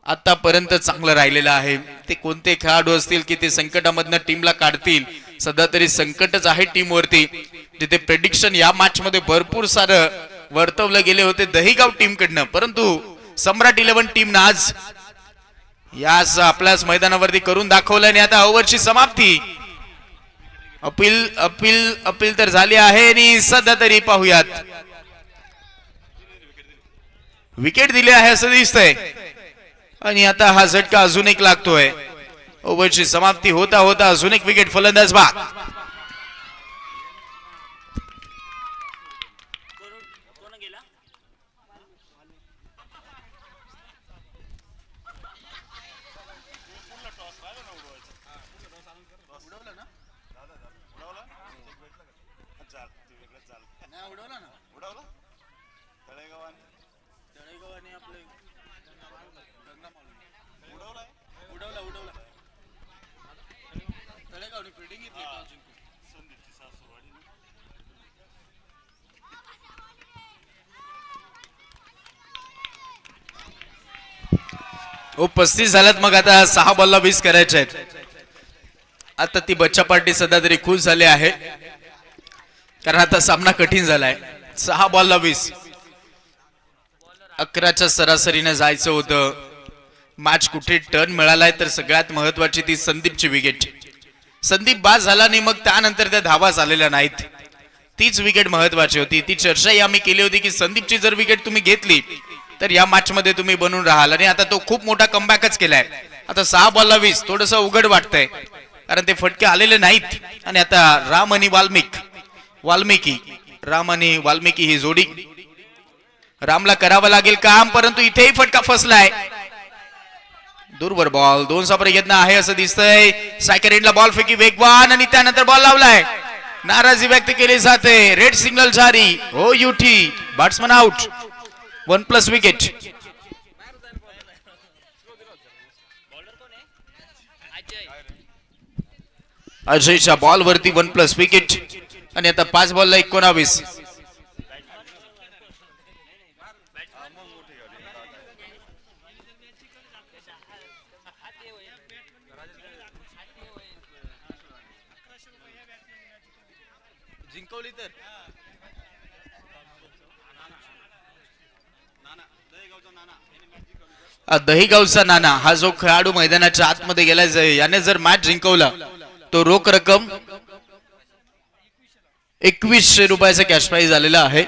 आतापर्यंत चांगलं राहिलेलं आहे. ते कोणते खेळाडू असतील की ते संकटामधनं टीमला काढतील. सध्या तरी संकटच आहे टीम वरती. जिथे प्रेडिक्शन या मॅच मध्ये भरपूर सारं वर्तवलं गेले होते दहीगाव टीम कडनं, परंतु सम्राट 11 टीम आज याच आपल्याच मैदानावरती करून दाखवलं आणि आता ओव्हरची समाप्ती. अपील अपील अपील तर झाली आहे आणि सध्या तरी पाहूयात विकेट दिली आहे असं दिसतंय आणि आता हा झटका अजून एक लागतोय. ओव्हरची समाप्ती होता होता अजून एक विकेट फलंदाज बाद. ओ 35 झाल्यात मग आता 6 बॉलला 20 करायचे आहेत. आता ती बच्चा पार्टी सध्या तरी खुश झाली आहे कारण आता सामना कठीण झालाय. 6 बॉलला 20 11च्या सरासरीने जायचं होतं. मॅच कुठे टर्न मिळालाय तर सगळ्यात महत्वाची ती संदीपची विकेट. संदीप बाद झाला नाही मग त्यानंतर त्या धावा झालेल्या नाहीत. तीच विकेट महत्वाची होती. ती चर्चाही आम्ही केली होती की संदीपची जर विकेट तुम्ही घेतली तर या मॅच मध्ये तुम्ही बनून राहाल आणि आता तो खूप मोठा कमबॅकच केलाय. आता 6 बॉलला 20 थोडस उघड वाटतंय कारण ते फटके आलेले नाहीत आणि आता राम आणि वाल्मिकी राम आणि वाल्मिकी ही जोडी. रामला करावं लागेल काम परंतु इथेही फटका फसलाय. दूरवर बॉल 2चा प्रयत्न आहे असं दिसतंय. स्ट्रायकर एंडला बॉल फेकी वेगवान आणि त्यानंतर बॉल लावलाय. नाराजी व्यक्त केली जाते. रेड सिग्नल जारी. हो युटी बॅट्समन आउट. 1+ विकेट. अजयच्या बॉल वरती 1+ विकेट आणि आता 5 बॉलला 19. जिंकवली तर दहीगावचा नाना हा जो खेळाडू मैदानाच्या आतमध्ये गेलाय याने जर मॅच जिंकवला तो रोख रक्कम 2100 रुपयाचा कॅश प्राइज आलेला आहे.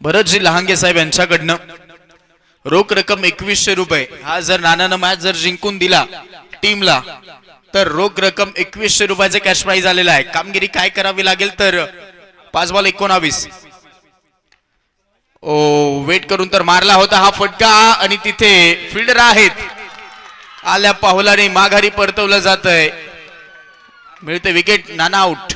भरतजी लहांगे साहेब यांच्याकडनं रोख रक्कम 2100 रुपये. हा जर नानानं मॅच जर जिंकून दिला टीमला तर रोख रक्कम 2100 रुपयाचा कॅश प्राइज आलेला आहे. कामगिरी काय करावी लागेल तर 5 बॉल 19. ओ वेट करून तर मारला होता हा फटका आणि तिथे फिल्डर आहेत. आल्या पाहुलाने माघारी परतवलं जात आहे. मिळते विकेट. नाना आउट.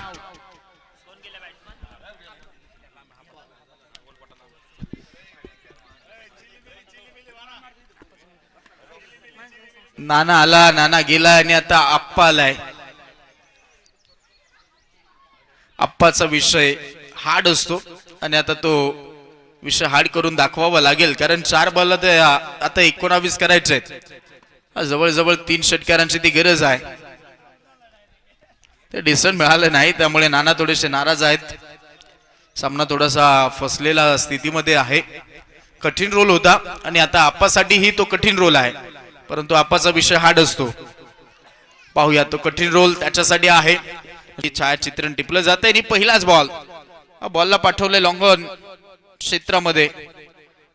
नाना आला नाना गेला आणि आता आप्पा आलाय. आप्पाचा विषय हार्ड असतो आणि आता तो विषय हार्ड करून दाखवावा लागेल कारण 4 बॉलला तर आता 19 करायचे आहेत. जवळजवळ 3 षटकारांची ती गरज आहे. ते डिसिजन मिळालं नाही त्यामुळे नाना थोडेसे नाराज आहेत. सामना थोडासा फसलेला स्थितीमध्ये आहे. कठीण रोल होता आणि आता आप्पासाठीही तो कठीण रोल आहे परंतु आप्पाचा विषय हार्ड असतो. पाहूया तो कठीण रोल त्याच्यासाठी आहे. छायाचित्रण टिपलं जात आणि पहिलाच बॉल बॉलला पाठवले लॉंग ऑन क्षेत्रामध्ये.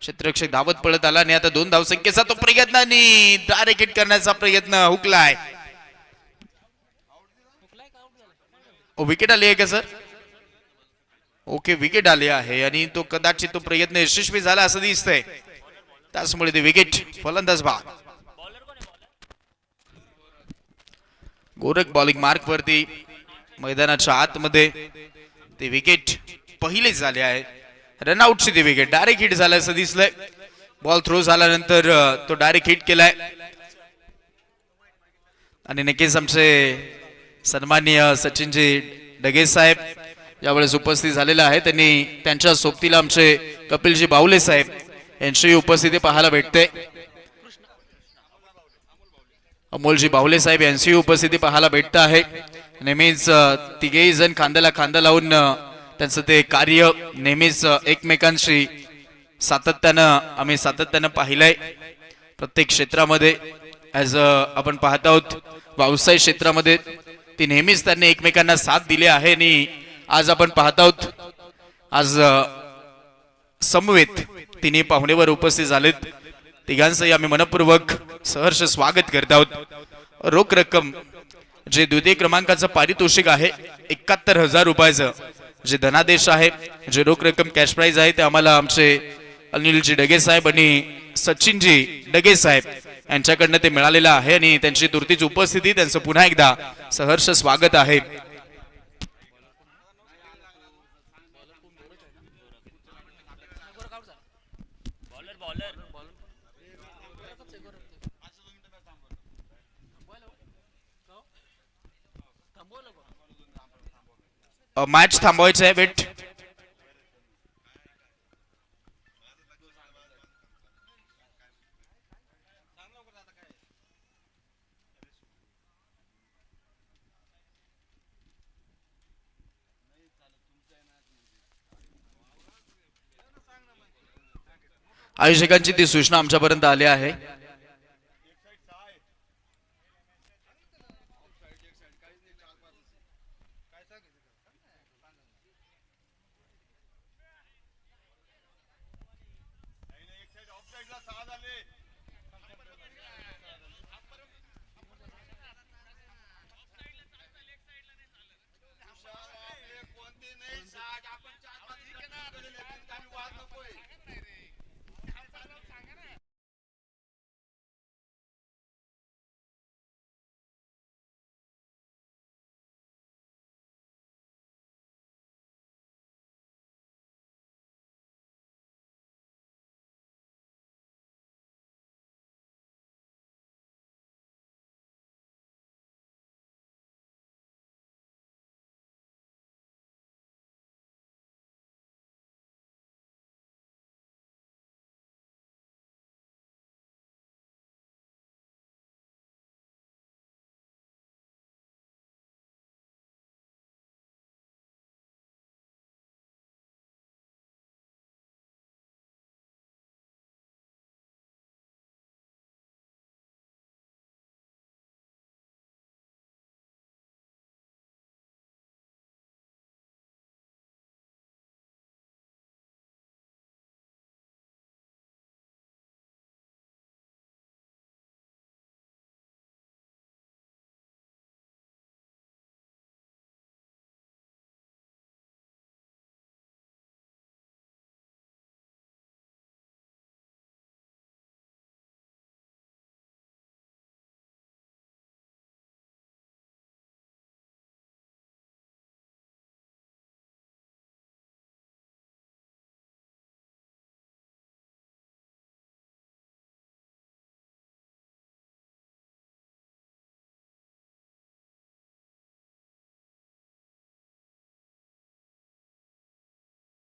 क्षेत्ररक्षक धावत पळत आला आणि आता 2 धावसंख्येचा तो प्रयत्न आणि डायरेक्ट हिट करण्याचा प्रयत्न हुकलाय. विकेट आली आहे का सर? ओके विकेट आली आहे आणि तो कदाचित तो प्रयत्न यशस्वी झाला असं दिसतंय. त्यामुळे ते विकेट. फलंदाज बाद. गोरख बॉलिंग मार्क वरती मैदानाच्या आतमध्ये ते विकेट पहिलेच झाले आहे. रनआउटची ती विकेट. डायरेक्ट हिट झाला असं दिसलंय. बॉल थ्रो झाल्यानंतर तो डायरेक्ट हिट केलाय आणि नक्कीच आमचे सन्माननीय सचिनजी डगे साहेब यावेळेस उपस्थित झालेले आहेत. त्यांनी त्यांच्या सोबतीला आमचे कपिलजी बाहुले साहेब यांची उपस्थिती पाहायला भेटते. अमोलजी बाहुले साहेब यांची उपस्थिती पाहायला भेटत आहे. नेहमीच तिघेही जण खांद्याला खांदा लावून त्यांचं ते कार्य नेहमीच एकमेकांशी आम्ही सातत्यानं पाहिलंय. प्रत्येक क्षेत्रामध्ये ऍज आपण पाहत आहोत. व्यवसाय क्षेत्रामध्ये ती नेहमीच त्यांनी एकमेकांना साथ दिली आहे आणि आज आपण पाहत आहोत आज समवेत तिन्ही पाहुणेवर उपस्थित झालेत. तिघांचंही आम्ही मनपूर्वक सहर्ष स्वागत करत आहोत. रोख रक्कम जे द्वितीय क्रमांकाचं पारितोषिक आहे 71,000 रुपयाचं जे धनादेश आहे, जे रोख रक्कम कॅश प्राइज आहे ते आम्हाला आमचे अनिलजी डगे साहेब आणि सचिनजी डगे साहेब यांच्याकडनं ते मिळालेलं आहे आणि त्यांची तुर्तीची उपस्थिती त्यांचं पुन्हा एकदा सहर्ष स्वागत आहे. मॅच थांबवायचं आहे. वेट आयोजकांची ती सूचना आमच्यापर्यंत आली आहे.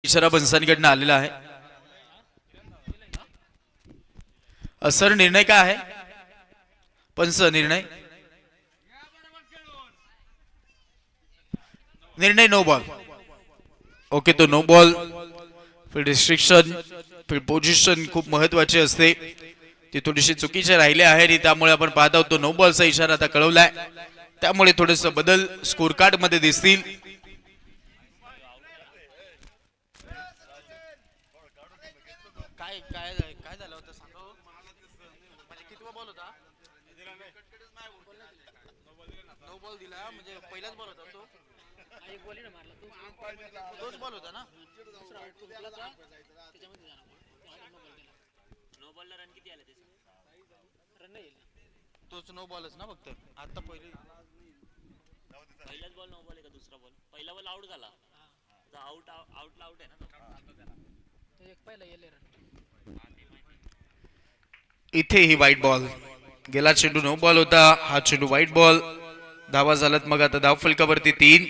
इशारा बनसांकडनं आलेला आहे. सर निर्णय काय आहे? पंच निर्णय नो बॉल. ओके, तो no ball. Field restriction, field position खूप महत्वाची असते, ती थोडीशी चुकीची राहिली आहे आणि त्यामुळे आपण पाहत आहोत तो नो बॉलचा इशारा आता कळवलाय. त्यामुळे थोडस बदल स्कोर कार्ड मध्ये दिसतील. काय झालं होतं सांगा. म्हणजे कितवा बॉल होता? नो बॉल दिला म्हणजे पहिलाच बॉल होता तो. एक बॉल मारला तोच बॉल होता ना. नो बॉलला रन किती आले त्याचे? रन नाही तोच नो बॉलच ना फक्त. आता पहिलाच बॉल नो बॉल आहे का दुसरा बॉल? पहिला बॉल आउट झाला. आउट आहे ना तो एक पहिला येले रन. इथे ही वाईट बॉल. गेला चेंडू नो बॉल होता, हा चेंडू वाईट बॉल. धावा झालात. मग आता धाव फलकावरती 3.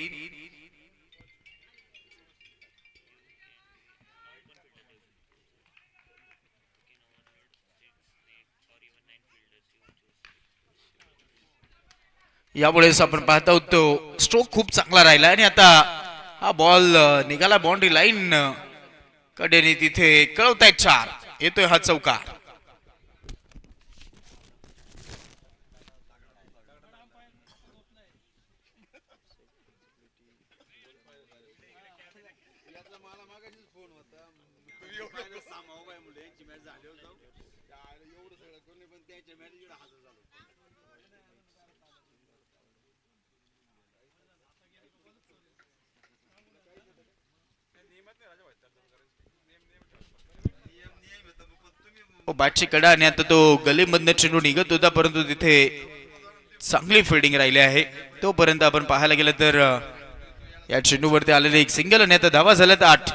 यावेळेस आपण पाहत आहोत तो स्ट्रोक खूप चांगला राहिला आणि आता हा बॉल निघाला बाउंड्री लाईन कडेने. तिथे कळवतायत 4. येतोय हा चौकार. बॅटची कडा आणि आता तो गलीमधनं चेंडू निघत होता, परंतु तिथे चांगली फिल्डिंग राहिली आहे. तोपर्यंत आपण पाहायला गेलं तर या चेंडूवरती आलेले एक सिंगल आणि आता धावा झाल्यात 8.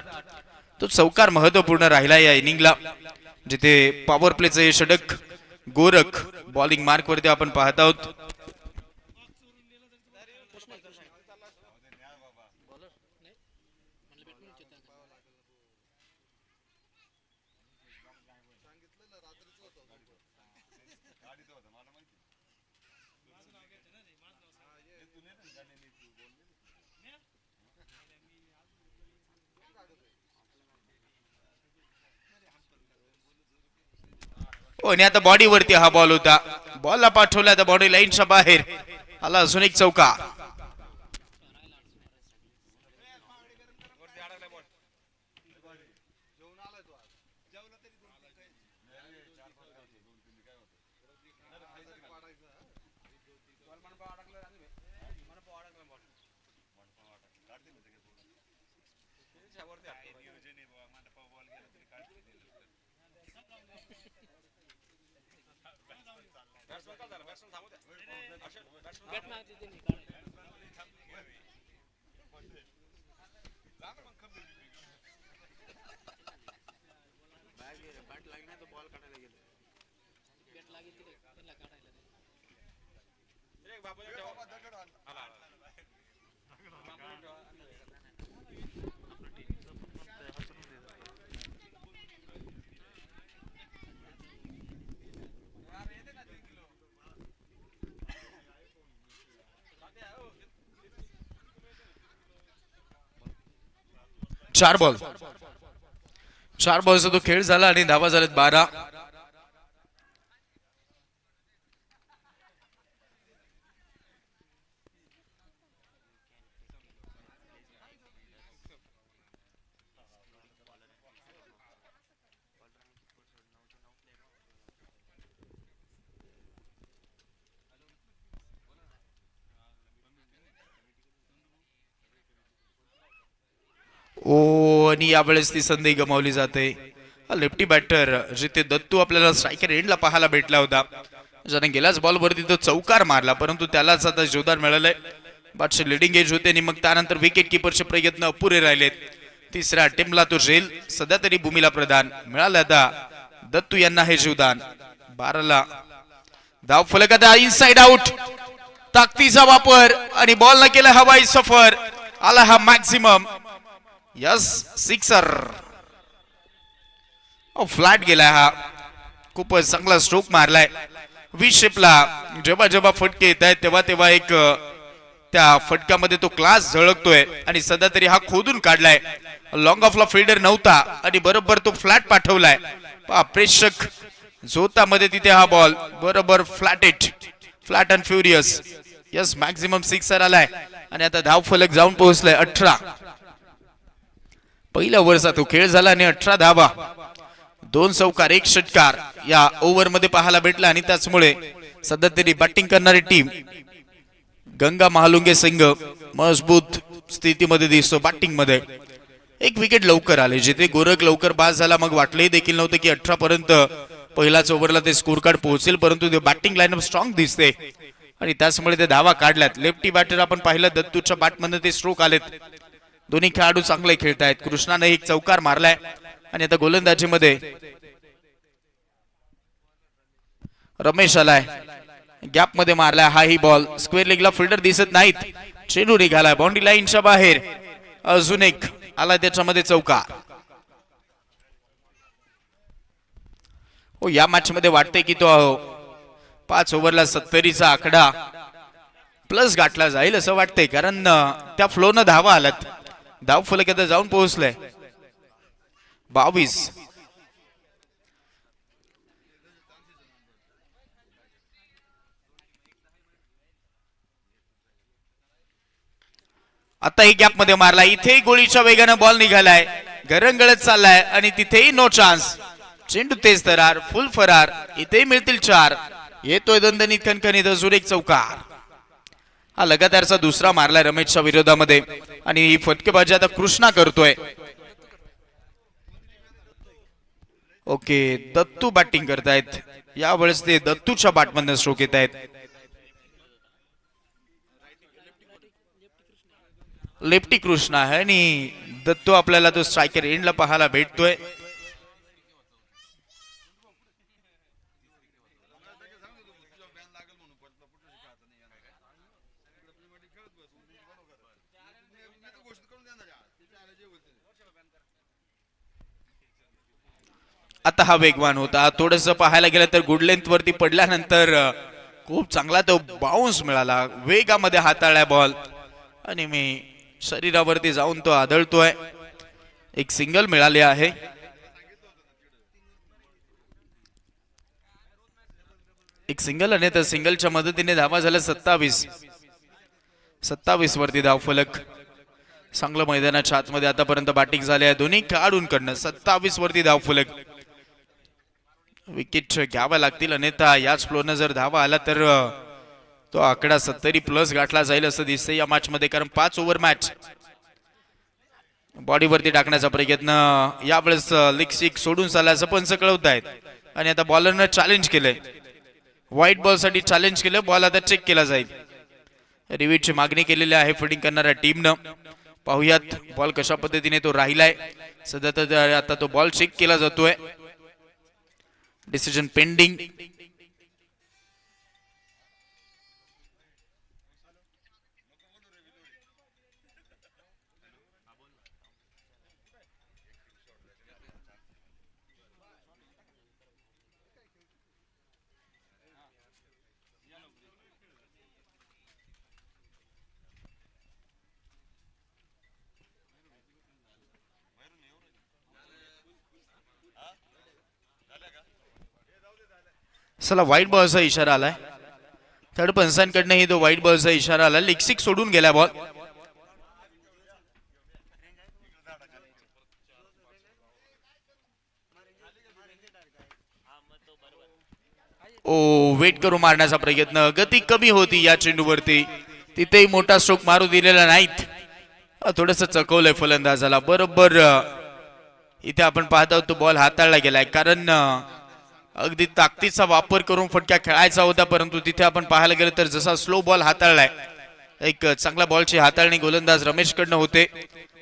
तो चौकार महत्वपूर्ण राहिला या इनिंगला, जिथे पॉवर प्लेचं षटक गोरख बॉलिंग मार्क वरती आपण पाहत आहोत. आणि आता बॉडी वरती हा बॉल होता, बॉलला पाठवला तर बॉडी लाईनच्या बाहेर आला. अजून एक चौका. चार बॉलचा तो खेळ झाला आणि धावा झाल्यात 12. आणि यावेळेस ती संधी गमावली जाते. लेफ्टी बॅटर जिथे दत्तू आपल्याला स्ट्रायकर एंडला पाहायला भेटला होता, ज्याने गेल्याच बॉलवरती तो चौकार मारला, परंतु त्यालाच आता जोरदार मिळालंय. बादशाह लिडिंग एज होते आणि मग त्यानंतर विकेट किपरचे प्रयत्न अपुरे राहिलेत. तिसऱ्या अटेम्प्टला तो झेल सध्या तरी भूमीला प्रदान मिळालं. आता दत्तू यांना हे जीवदान. 12ला धाव फलक. आता इनसाइड आउट, ताकदीचा वापर आणि बॉल न केला हवाई सफर. आला हा मॅक्सिमम. Yes, sixer. फ्लॅट गेलाय हा, खूपच चांगला स्ट्रोक मारलाय. वी शेपला जेव्हा जेव्हा फटके येत आहेत तेव्हा तेव्हा एक त्या फटक्यामध्ये तो क्लास झळकतोय आणि सध्या तरी हा खोदून काढलाय. लॉंग ऑफला फिल्डर नव्हता आणि बरोबर तो फ्लॅट पाठवलाय. प्रेक्षक जोतामध्ये तिथे हा बॉल बरोबर flat and furious. Yes, maximum sixer आलाय आणि आता धाव फलक जाऊन पोहोचलाय 18. पहिल्या ओव्हरचा तो खेळ झाला आणि 18 धावा, 2 चौकार 1 षटकार या ओव्हर मध्ये पाहायला भेटला. आणि त्याचमुळे सध्या तरी बॅटिंग करणारी टीम गंगा महालुंगे संघ मजबूत स्थितीमध्ये दिसतो बॅटिंग मध्ये. एक विकेट लवकर आले, जिथे गोरख लवकर बाद झाला. मग वाटलंही देखील नव्हतं की 18 पर्यंत पहिल्याच ओव्हरला ते स्कोर कार्ड पोहोचेल, परंतु ते बॅटिंग लाईनअप स्ट्रॉंग दिसते आणि त्याचमुळे ते धावा काढल्यात. लेफ्टी बॅटर आपण पाहिलं, दत्तूच्या बॅटमध्ये ते स्ट्रोक आलेत. दोन्ही खेळाडू चांगले खेळतायत. कृष्णाने एक चौकार मारलाय आणि आता गोलंदाजीमध्ये रमेश आलाय, गॅप मध्ये मारलाय. हा ही बॉल स्क्वेअर लेगला फिल्डर दिसत नाहीत. चेंडू निघालाय बाउंड्री लाईनच्या बाहेर. अजून एक आलाय त्याच्यामध्ये चौकार. या मॅच मध्ये वाटतंय की तो 5 ओव्हरला 70चा आकडा प्लस गाठला जाईल असं वाटतंय, कारण त्या फ्लो न धावा आल्यात. धाव फलक आता जाऊन पोहोचलाय 22. आताही गॅप मध्ये मारला. इथेही गोळीच्या वेगाने बॉल निघालाय, गरंगळत चाललाय आणि तिथेही नो चान्स. चेंडू तेज तरार, फुल फरार, इथे मिळतील 4. येतोय दणदणीत खणखणीत अजून एक चौकार. हा लगातारचा दुसरा मारलाय रमेशच्या विरोधामध्ये आणि ही फटकेबाजी आता कृष्णा करतोय. ओके, दत्तू बॅटिंग करतायत. यावेळेस ते दत्तूच्या बॅटमधून स्ट्रोक येत आहेत. लेफ्टी कृष्णा आहे आणि दत्तू आपल्याला तो स्ट्रायकर एंडला पाहायला भेटतोय. आता हा वेगवान होता. थोडस पाहायला गेलं तर गुड लेंथ वरती पडल्यानंतर खूप चांगला तो बाउन्स मिळाला. वेगामध्ये हाताळलाय बॉल आणि मी शरीरावरती जाऊन तो आदळतोय. एक सिंगल मिळाले आहे. एक सिंगल आणि त्या सिंगलच्या मदतीने धावा झाल्या 27. 27 वरती धाव फलक. चांगलं मैदानाच्या आतमध्ये आतापर्यंत बॅटिंग झाली आहे दोन्ही खेळाडूंकडनं. 27 वरती धाव फलक. विकेट घ्याव्या लागतील अन्यथा याच फ्लोरनं जर धावा आला तर तो आकडा 70 प्लस गाठला जाईल असं दिसतंय या मॅच मध्ये. कारण 5 ओव्हर मॅच. बॉडीवरती टाकण्याचा प्रयत्न यावेळेस लेग स्टिक सोडून चालल्याचं पंच कळवतायत. आणि आता बॉलरनं चॅलेंज केलंय. व्हाईट बॉल साठी चॅलेंज केलं. बॉल आता चेक केला जाईल. रिव्ह्यूची मागणी केलेली आहे फिल्डिंग करणाऱ्या टीमनं. पाहुयात बॉल कशा पद्धतीने तो राहिलाय. सध्या तर आता तो बॉल चेक केला जातोय. Decision pending. चला व्हाईट बॉलचा इशारा आलाय. थर्ड पंचांकडनंही तो व्हाईट बॉलचा इशारा आला. लेग स्टिक सोडून गेला बॉल. ओ, वेट करून मारण्याचा प्रयत्न. गती कमी होती या चेंडूवरती. तिथेही मोठा स्ट्रोक मारू दिलेला नाहीत. थोडस चकवलंय फलंदाजाला. बरोबर इथे आपण पाहतो तो बॉल हाताळला गेलाय. कारण अगदी ताकदीचा वापर करून फटक्या खेळायचा होता. परंतु तिथे आपण पाहायला गेलं तर जसा स्लो बॉल हाताळलाय. एक चांगला बॉलची हाताळणी गोलंदाज रमेश कडनं होते.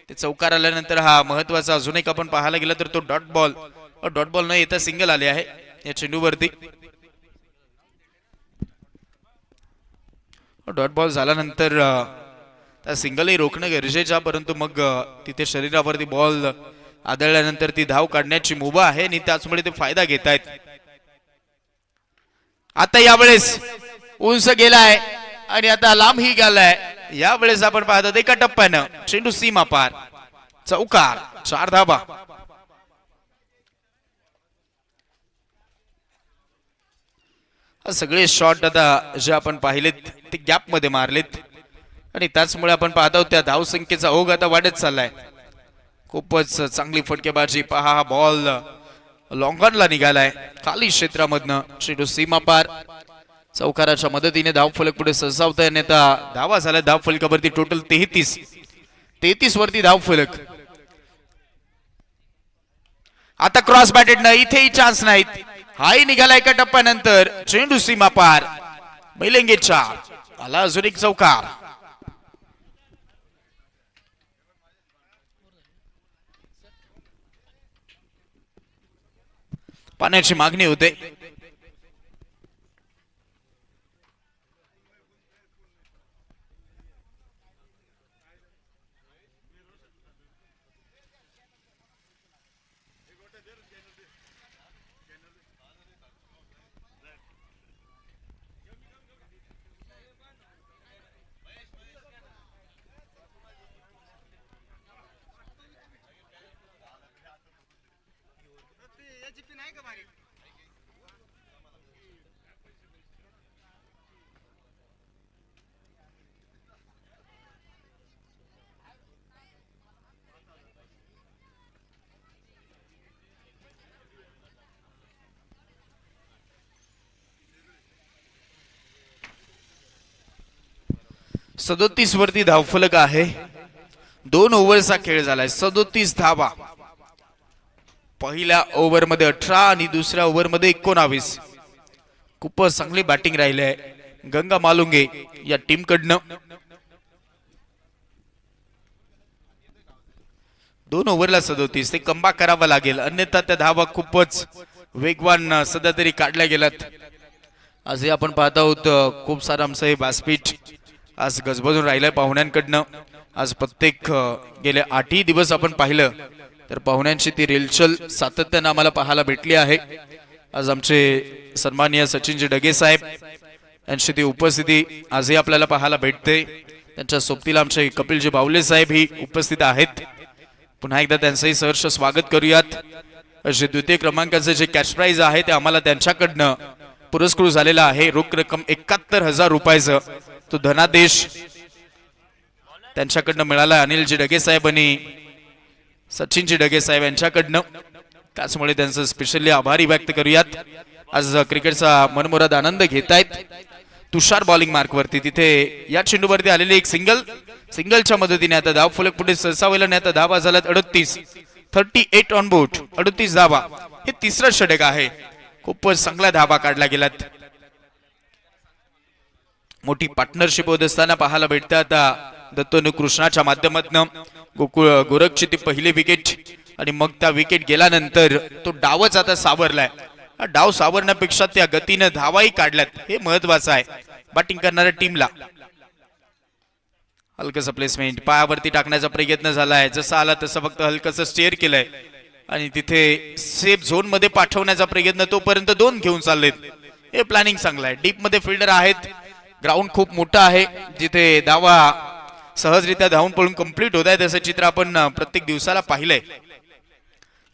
ते चौकार आल्यानंतर हा महत्वाचा अजून एक आपण पाहायला गेलं तर तो डॉट बॉल न येता सिंगल आले आहे या चेंडूवरती. डॉट बॉल झाल्यानंतर त्या सिंगलही रोखणं गरजेचं. परंतु मग तिथे शरीरावरती बॉल आदळल्यानंतर ती धाव काढण्याची मुभा आहे आणि त्याचमुळे ते फायदा घेत आहेत. आता यावेळेस उंच गेलाय आणि आता लांबही गेलाय. यावेळेस आपण पाहतो एका टप्प्यानं चेंडू सीमा पार. चौकार. 4 धावा. सगळे शॉट आता जे आपण पाहिलेत ते गॅप मध्ये मारलेत आणि त्याचमुळे आपण पाहतो त्या धावसंख्येचा ओघ आता वाढत चाललाय. खूपच चांगली फटकेबाजी. पहा हा बॉल लॉंगॉनला निघालाय खाली क्षेत्रामधनं. चेंडू सीमा पार. चौकाराच्या मदतीने धाव फलक पुढे ससावतोय. नेता धावा झाल्या धाव फलकावरती टोटल 33 वरती धाव फलक. आता क्रॉस बॅटेड न इथेही चान्स नाहीत. हाही निघाला एका टप्प्यानंतर. चेंडू सीमा पार. मैलेंगे 4. आला अजून एक चौकार. पाण्याची मागणी होते. 37 वरती धावफलक आहे. 2 ओव्हरचा खेळ झालाय. 37 धावा. पहिल्या ओव्हर मध्ये 18 आणि दुसऱ्या ओव्हर मध्ये 19. खूपच चांगली बॅटिंग राहिली आहे गंगा मालुंगे या टीम कडनं. 2 ओव्हरला 37 ते कमबॅक करावा लागेल, अन्यथा त्या धावा खूपच वेगवान सध्या तरी काढल्या गेल्यात. आजही आपण पाहत आहोत खूप सारं आमचं हे व्यासपीठ आज गजबजून राहिलंय पाहुण्यांकडनं. आज प्रत्येक गेले 8 दिवस आपण पाहिलं तर पाहुण्यांची ती रेलचल सातत्यानं आम्हाला पाहायला भेटली आहे. आज आमचे सन्माननीय सचिनजी डगे साहेब यांची ती उपस्थिती आजही आपल्याला पाहायला भेटते. त्यांच्या सोबतीला आमचे कपिलजी बावले साहेब ही उपस्थित आहेत. पुन्हा एकदा त्यांचंही सहर्ष स्वागत करूयात. असे द्वितीय क्रमांकाचे जे कॅश प्राइज आहे ते आम्हाला त्यांच्याकडनं पुरस्कृत झालेला आहे. रोख रक्कम 71,000 रुपयाचं तो धनादेश त्यांच्याकडनं मिळाला. अनिलजी डगे साहेब आणि सचिनजी डगे साहेब यांच्याकडनं. त्याचमुळे त्यांचं स्पेशली आभारी व्यक्त करूयात. आज क्रिकेटचा मनमुराद आनंद घेतायत. तुषार बॉलिंग मार्क वरती तिथे या चेंडूवरती आलेले एक सिंगलच्या मदतीने आता धाव फलक पुढे सरसावला नाही. आता धावा झाल्यात 38 ऑन बोर्ड. 38 धावा. हे तिसरं षटक आहे. खूपच चांगल्या धावा काढल्या गेल्यात. मोठी पार्टनरशिप होत असताना पाहायला भेटतं आता दत्तनु कृष्णाच्या माध्यमातून. गोरखची ती पहिली विकेट आणि मग त्या विकेट गेल्यानंतर तो डावच आता सावरलाय. डाव सावरण्यापेक्षा त्या गतीने धावाही काढल्यात हे महत्वाचं आहे बॅटिंग करणाऱ्या टीमला. हलकस प्लेसमेंट पायावरती टाकण्याचा प्रयत्न झालाय. जसा आला तसं फक्त हलकस स्टेअर केलंय आणि तिथे सेफ झोन मध्ये पाठवण्याचा प्रयत्न तोपर्यंत 2 घेऊन चाललेत. हे प्लॅनिंग चांगलं आहे. डीप मध्ये फिल्डर आहेत. ग्राउंड खूप मोठं आहे जिथे धावा सहजरित्या धावून पळून कंप्लीट होत आहे. तसं चित्र आपण प्रत्येक दिवसाला पाहिलंय.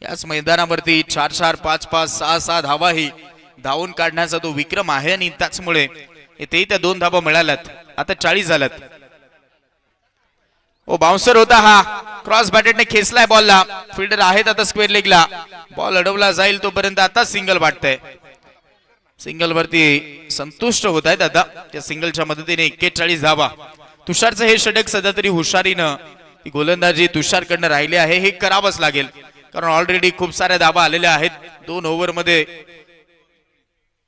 याच मैदानावरती 4-4, 5-5, 6-6 धावा ही धावून काढण्याचा तो विक्रम आहे आणि त्याचमुळे इथेही त्या 2 धावा मिळाल्यात. आता 40 झाल्यात. ओ बाउन्सर होता हा. क्रॉस बॅटेडने खेचलाय बॉलला. फिल्डर आहेत आता स्क्वेअर लेगला. बॉल अडवला जाईल तोपर्यंत आता सिंगल वाटतंय. सिंगल वरती संतुष्ट होत आहेत आता. त्या सिंगलच्या मदतीने 41 धावा. तुषारचं हे षटक सध्या तरी हुशारीनं गोलंदाजी तुषारकडनं राहिले आहे. हे करावंच लागेल कारण ऑलरेडी खूप साऱ्या धावा आलेल्या आहेत. 2 ओव्हर मध्ये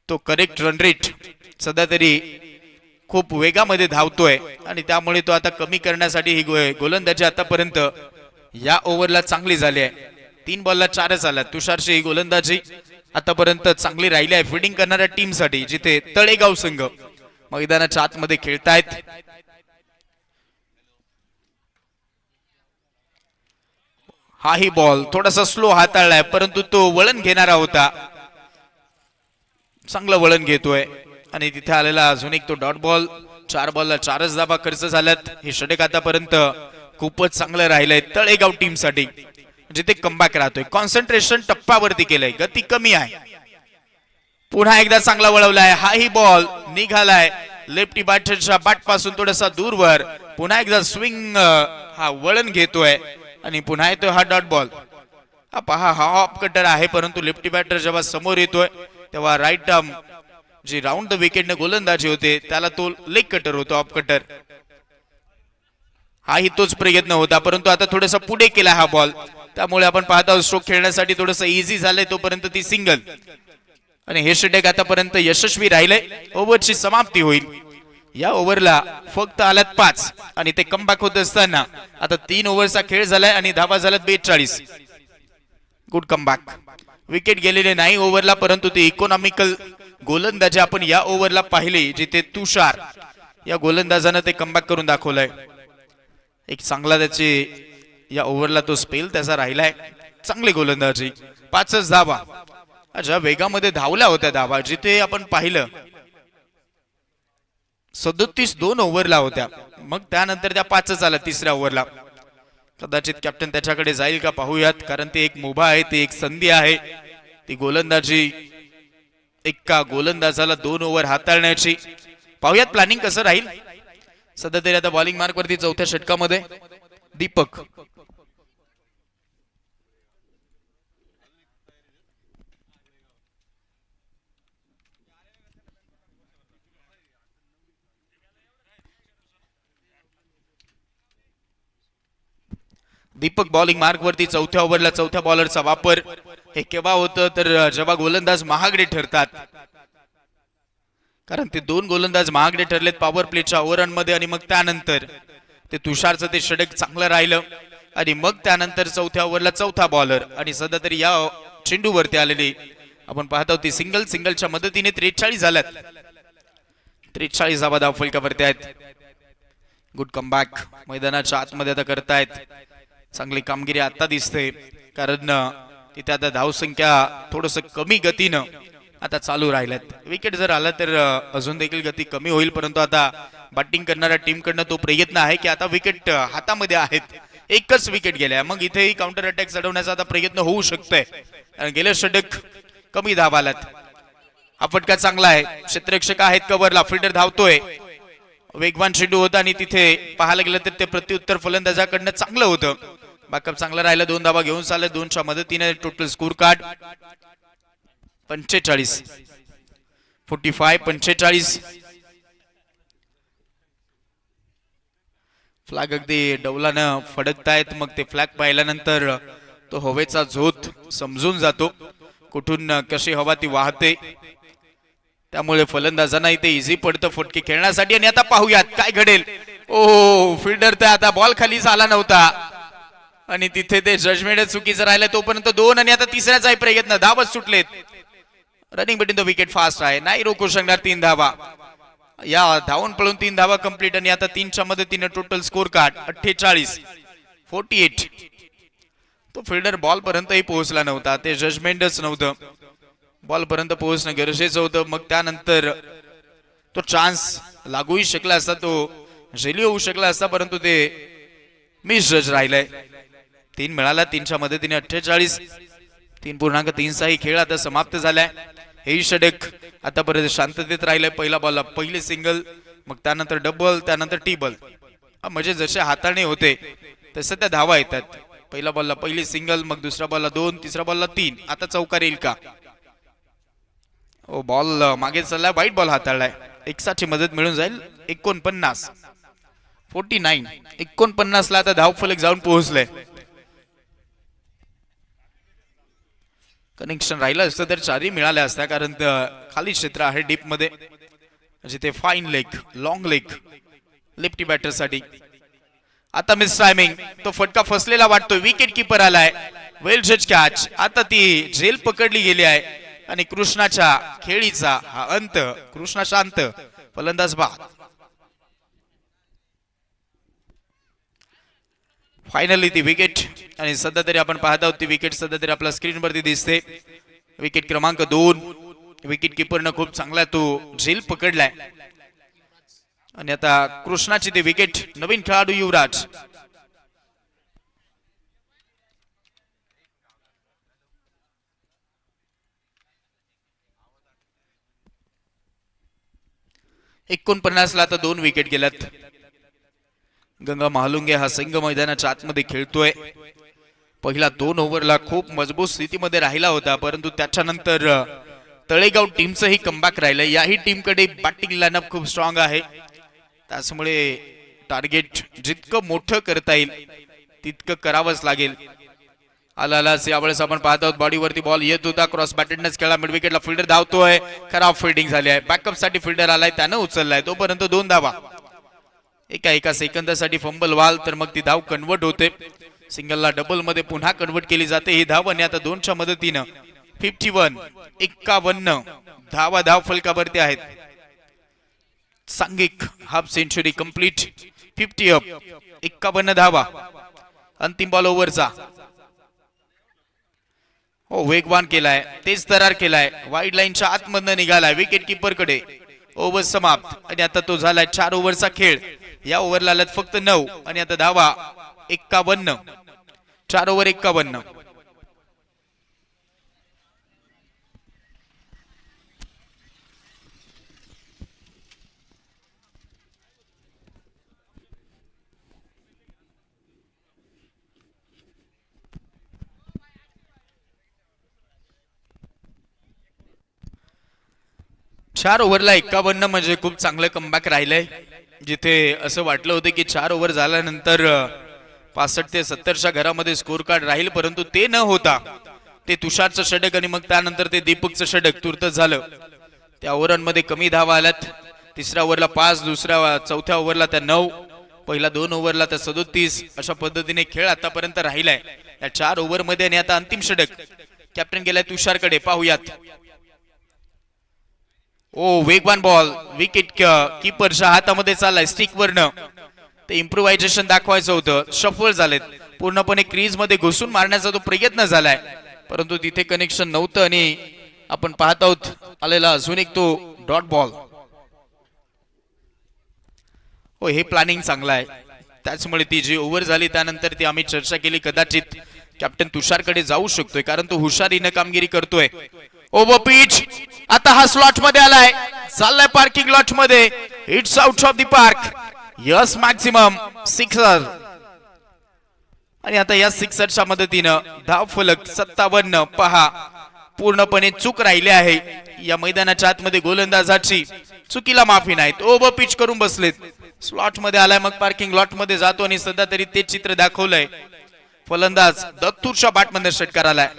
तो करेक्ट रन रेट सध्या तरी खूप वेगामध्ये धावतोय आणि त्यामुळे तो आता कमी करण्यासाठी ही गोलंदाजी आतापर्यंत या ओव्हरला चांगली झाली आहे. 3 बॉलला 4च आल्या. तुषारची ही गोलंदाजी आतापर्यंत चांगली राहिली आहे फिल्डिंग करणाऱ्या टीम साठी जिथे तळेगाव संघ मैदानाच्या आतमध्ये खेळतायत. हाही बॉल थोडासा स्लो हाताळलाय परंतु तो वळण घेणारा होता. चांगलं वळण घेतोय आणि तिथे आलेला अजून एक तो डॉट बॉल. 4 बॉलला 4च धावा खर्च झाल्यात. हे षटक आतापर्यंत खूपच चांगलं राहिलंय तळेगाव टीम साठी जिथे कमबॅक राहतोय. कॉन्सन्ट्रेशन टप्प्यावरती केलंय. गती कमी आहे. पुन्हा एकदा चांगला वळवलाय. हाही बॉल निघालाय लेफ्टी बॅटरच्या बॅट पासून थोडासा दूरवर. पुन्हा एकदा स्विंग हा वळण घेतोय आणि पुन्हा येतोय हा डॉट बॉल. हा पहा हा ऑफ कटर आहे परंतु लेफ्टी बॅटर जेव्हा समोर येतोय तेव्हा राईट आर्म जी राऊंड द विकेटने गोलंदाजी होते त्याला तो लेग कटर होतो ऑफ कटर. हाही तोच प्रयत्न होता परंतु आता थोडासा पुढे केला हा बॉल त्यामुळे आपण पाहता स्ट्रोक खेळण्यासाठी थोडस इझी झालंय. तोपर्यंत ती सिंगल आणि हे षटक आतापर्यंत यशस्वी राहिलंय. ओव्हरची समाप्ती होईल. या ओव्हरला फक्त आल्यात 5 आणि ते कमबॅक होत असताना आता 3 ओव्हरचा खेळ झालाय आणि धावा झाल्यात 42. Good comeback. विकेट गेलेले नाही ओव्हरला परंतु ती इकॉनॉमिकल गोलंदाजी आपण या ओव्हरला पाहिली जिथे तुषार या गोलंदाजानं ते कमबॅक करून दाखवलंय. एक चांगला त्याची या ओव्हरला तो स्पेल त्याचा राहिलाय. चांगली गोलंदाजी. 5च धावा. ज्या वेगामध्ये धावल्या होत्या धावा जिथे आपण पाहिलं 37 2 ओव्हरला होत्या मग त्यानंतर त्या 5च आल्या 3ऱ्या ओव्हरला. कदाचित कॅप्टन त्याच्याकडे जाईल का पाहूयात कारण ते एक मुभा आहे. ती एक संधी आहे. ती गोलंदाजी एका गोलंदाजाला 2 ओव्हर हाताळण्याची. पाहूयात प्लॅनिंग कसं राहील. सध्या तरी आता बॉलिंग मार्क वरती 4थ्या षटकामध्ये दीपक. दीपक बॉलिंग मार्क वरती चौथ्या ओव्हरला चौथ्या बॉलरचा वापर. हे केव्हा होतं तर जेव्हा गोलंदाज महागडे ठरतात, कारण ते दोन गोलंदाज महागडे ठरलेत पॉवर प्लेच्या ओव्हररन मध्ये आणि मग त्यानंतर ते तुषारचं ते षटक चांगलं राहिलं आणि मग त्यानंतर चौथ्या ओव्हरला चौथा बॉलर आणि सध्या तरी या चेंडूवरती आलेली आपण पाहतो ती सिंगलच्या मदतीने 43 झाल्यात. 43 धावा धाव फलकावरती आहेत. गुड कमबॅक मैदानाच्या आतमध्ये आता करतायत. चांगली कामगिरी आता दिसते, कारण तिथे आता धावसंख्या थोडस कमी गतीनं आता चालू राहिल्यात. विकेट जर आला तर अजून देखील गती कमी होईल, परंतु आता बॅटिंग करणाऱ्या टीम कडनं तो प्रयत्न आहे की आता विकेट हातामध्ये आहेत. एकच विकेट गेल्या, मग इथेही काउंटर अटॅक चढवण्याचा आता प्रयत्न होऊ शकतोय. गेले षटक कमी धावा आल्यात. हा फटका चांगला आहे. क्षेत्ररक्षक आहेत कव्हरला. फिल्डर धावतोय. वेगवान चेंडू होता आणि तिथे पाहायला गेलं तर ते प्रत्युत्तर फलंदाजाकडनं चांगलं होतं. बॅकअप चांगला राहिला. 2 धावा घेऊन चालले. 2च्या मदतीने टोटल स्कोर कार्ड 45 45. फ्लॅग अगदी डौलानं फडकतायत. मग ते फ्लॅग पाहिल्यानंतर तो हवेचा झोत समजून जातो, कुठून कशी हवा ती वाहते. त्यामुळे फलंदाजांना इथे इझी पडतं फटके खेळण्यासाठी. आणि आता पाहूयात काय घडेल. ओ फिल्डर तर आता बॉल खाली झाला नव्हता आणि तिथे ते जजमेंट चुकीचं राहिलं. तोपर्यंत 2 आणि आता तिसऱ्याचाही प्रयत्न. धावच सुटलेत. Running between the wicket fast आहे, नाही रोखू शकणार. 3 धावा या धावून पळून 3 धावा कंप्लीट आणि आता 3च्या मदतीने टोटल स्कोर कार्ड 48. तो फिल्डर बॉल पर्यंतही पोहोचला नव्हता. ते जजमेंटच नव्हतं. बॉल पर्यंत पोहोचणं गरजेचं होतं. मग त्यानंतर तो चान्स लागूही शकला असता, तो झेली होऊ शकला असता, परंतु ते मिस जज राहिलाय. 3 मिळाला. 3च्या मदतीने 48. 3.3 खेळ आता समाप्त झालाय. हे षटक आतापर्यंत शांततेत राहिलंय. पहिला बॉलला पहिले सिंगल, मग त्यानंतर डबल, त्यानंतर टिबल. म्हणजे जसे हाताळणे होते तसं त्या धावा येतात. पहिला बॉलला पहिली सिंगल, मग दुसऱ्या बॉलला 2, तिसऱ्या बॉलला 3. आता चौकार येईल का? बॉल मागे चाललाय. वाईट बॉल हाताळलाय. 1ची मदत मिळून जाईल. 49 49 ला आता धाव फलक जाऊन पोहोचलाय. कनेक्शन राहिलं असतं तर 4ही मिळाल्या असत्या, कारण खाली क्षेत्र आहे डीप मध्ये, जिथे fine leg, long leg lefty batter साठी. आता मिस टायमिंग. तो फटका फसलेला वाटतोय. विकेट किपर आलाय. वेल जज कॅच. आता ती झेल पकडली गेली आहे आणि कृष्णाच्या खेळीचा हा अंत. कृष्णा शांत. फलंदाज बाद. फायनली ती विकेट. आणि सध्या तरी आपण पाहत आहोत ती विकेट सध्या तरी आपल्या स्क्रीनवरती दिसते. विकेट क्रमांक 2. विकेट किपरनं खूप चांगला तो झेल पकडलाय आणि आता कृष्णाची ती विकेट. नवीन खेळाडू युवराज. ला आता 2 विकेट गेल्यात. गंगा महालुंगे हा संघ मैदानाच्या आतमध्ये खेळतोय. पहिला 2 ओव्हरला खूप मजबूत स्थितीमध्ये राहिला होता, परंतु त्याच्यानंतर तळेगाव टीमचंही कमबॅक राहिलं. याही टीमकडे बॅटिंग लाईनअप खूप स्ट्रॉंग आहे. त्यामुळे टार्गेट जितकं मोठं करता येईल तितकं करावंच लागेल. आलाच यावेळेस आपण पाहत आहोत बॉडीवरती बॉल येत होता. क्रॉस बॅटेडनेच खेळा. मिड विकेटला फिल्डर धावतोय. खराब फिल्डिंग झाली आहे. बॅकअप साठी फिल्डर आलाय, त्यानं उचललाय. तोपर्यंत 2 धावा. एका सेकंदासाठी फंबल वाल तर मग ती धाव कन्वर्ट होते. सिंगलला डबल मध्ये पुन्हा कन्वर्ट केली जाते ही धाव. आणि आता 2च्या मदतीनं 51 धावा धाव फलकावरती आहेत. सांघिक हाफ सेंचुरी कंप्लीट. 50 अप. 51 धावा. अंतिम बॉल ओव्हरचा. हो वेगवान केलाय. तेज तरार केलाय. वाईड लाईनच्या आतमधनं निघालाय विकेट किपर कडे. ओव्हर समाप्त. आणि आता तो झालाय 4 ओव्हरचा खेळ. या ओव्हरला आल्यात फक्त 9 आणि आता धावा 51. 4 ओव्हर 51. चार ओव्हरला 51 म्हणजे खूप चांगलं कमबॅक राहिलंय. जिथे असं वाटलं होतं की 4 ओव्हर झाल्यानंतर 65 ते 70च्या घरामध्ये स्कोर कार्ड राहील, परंतु ते न होता ते तुषारचं षटक आणि मग त्यानंतर ते दीपकचं षटक तुर्त झालं. त्या ओव्हरांमध्ये कमी धावा आल्यात. तिसऱ्या ओव्हरला 5, चौथ्या ओव्हरला त्या 9, पहिला 2 ओव्हरला त्या 37. अशा पद्धतीने खेळ आतापर्यंत राहिलाय या 4 ओव्हरमध्ये. आणि आता अंतिम षटक कॅप्टन गेलाय तुषारकडे, पाहूयात. ओ वेगवान बॉल, विकेट कीपरच्या हातामध्ये चाललाय स्टिक वरनं. ते इम्प्रोव्हायझेशन दाखवायचं होतं, सफल झालेत. पूर्णपणे क्रीज मध्ये घुसून मारण्याचा तो प्रयत्न झालाय, परंतु तिथे कनेक्शन नव्हतं आणि आपण पाहत आहोत आलेला अजून एक तो डॉट बॉल. हो, हे प्लॅनिंग चांगलं आहे. त्याचमुळे ती जी ओव्हर झाली त्यानंतर ती आम्ही चर्चा केली, कदाचित कॅप्टन तुषारकडे जाऊ शकतोय कारण तो हुशारीने कामगिरी करतोय. ओव्हर पिच, आता हा स्लॉट मध्ये आलाय, चाललाय पार्किंग लॉट मध्ये. It's out of the park. Yes maximum sixer. आणि आता या सिक्सरच्या मदतीनं धाव फलक 57. पहा, पूर्णपणे चूक राहिली आहे या मैदानाच्या आतमध्ये. गोलंदाजाची चुकीला माफी नाही. ओव्हर पिच करून बसलेत. स्लॉट मध्ये आलाय, मग पार्किंग लॉट मध्ये जातो आणि सध्या तरी ते चित्र दाखवलंय. फलंदाज दत्तूरच्या बॅटमध्ये षटकार आलाय.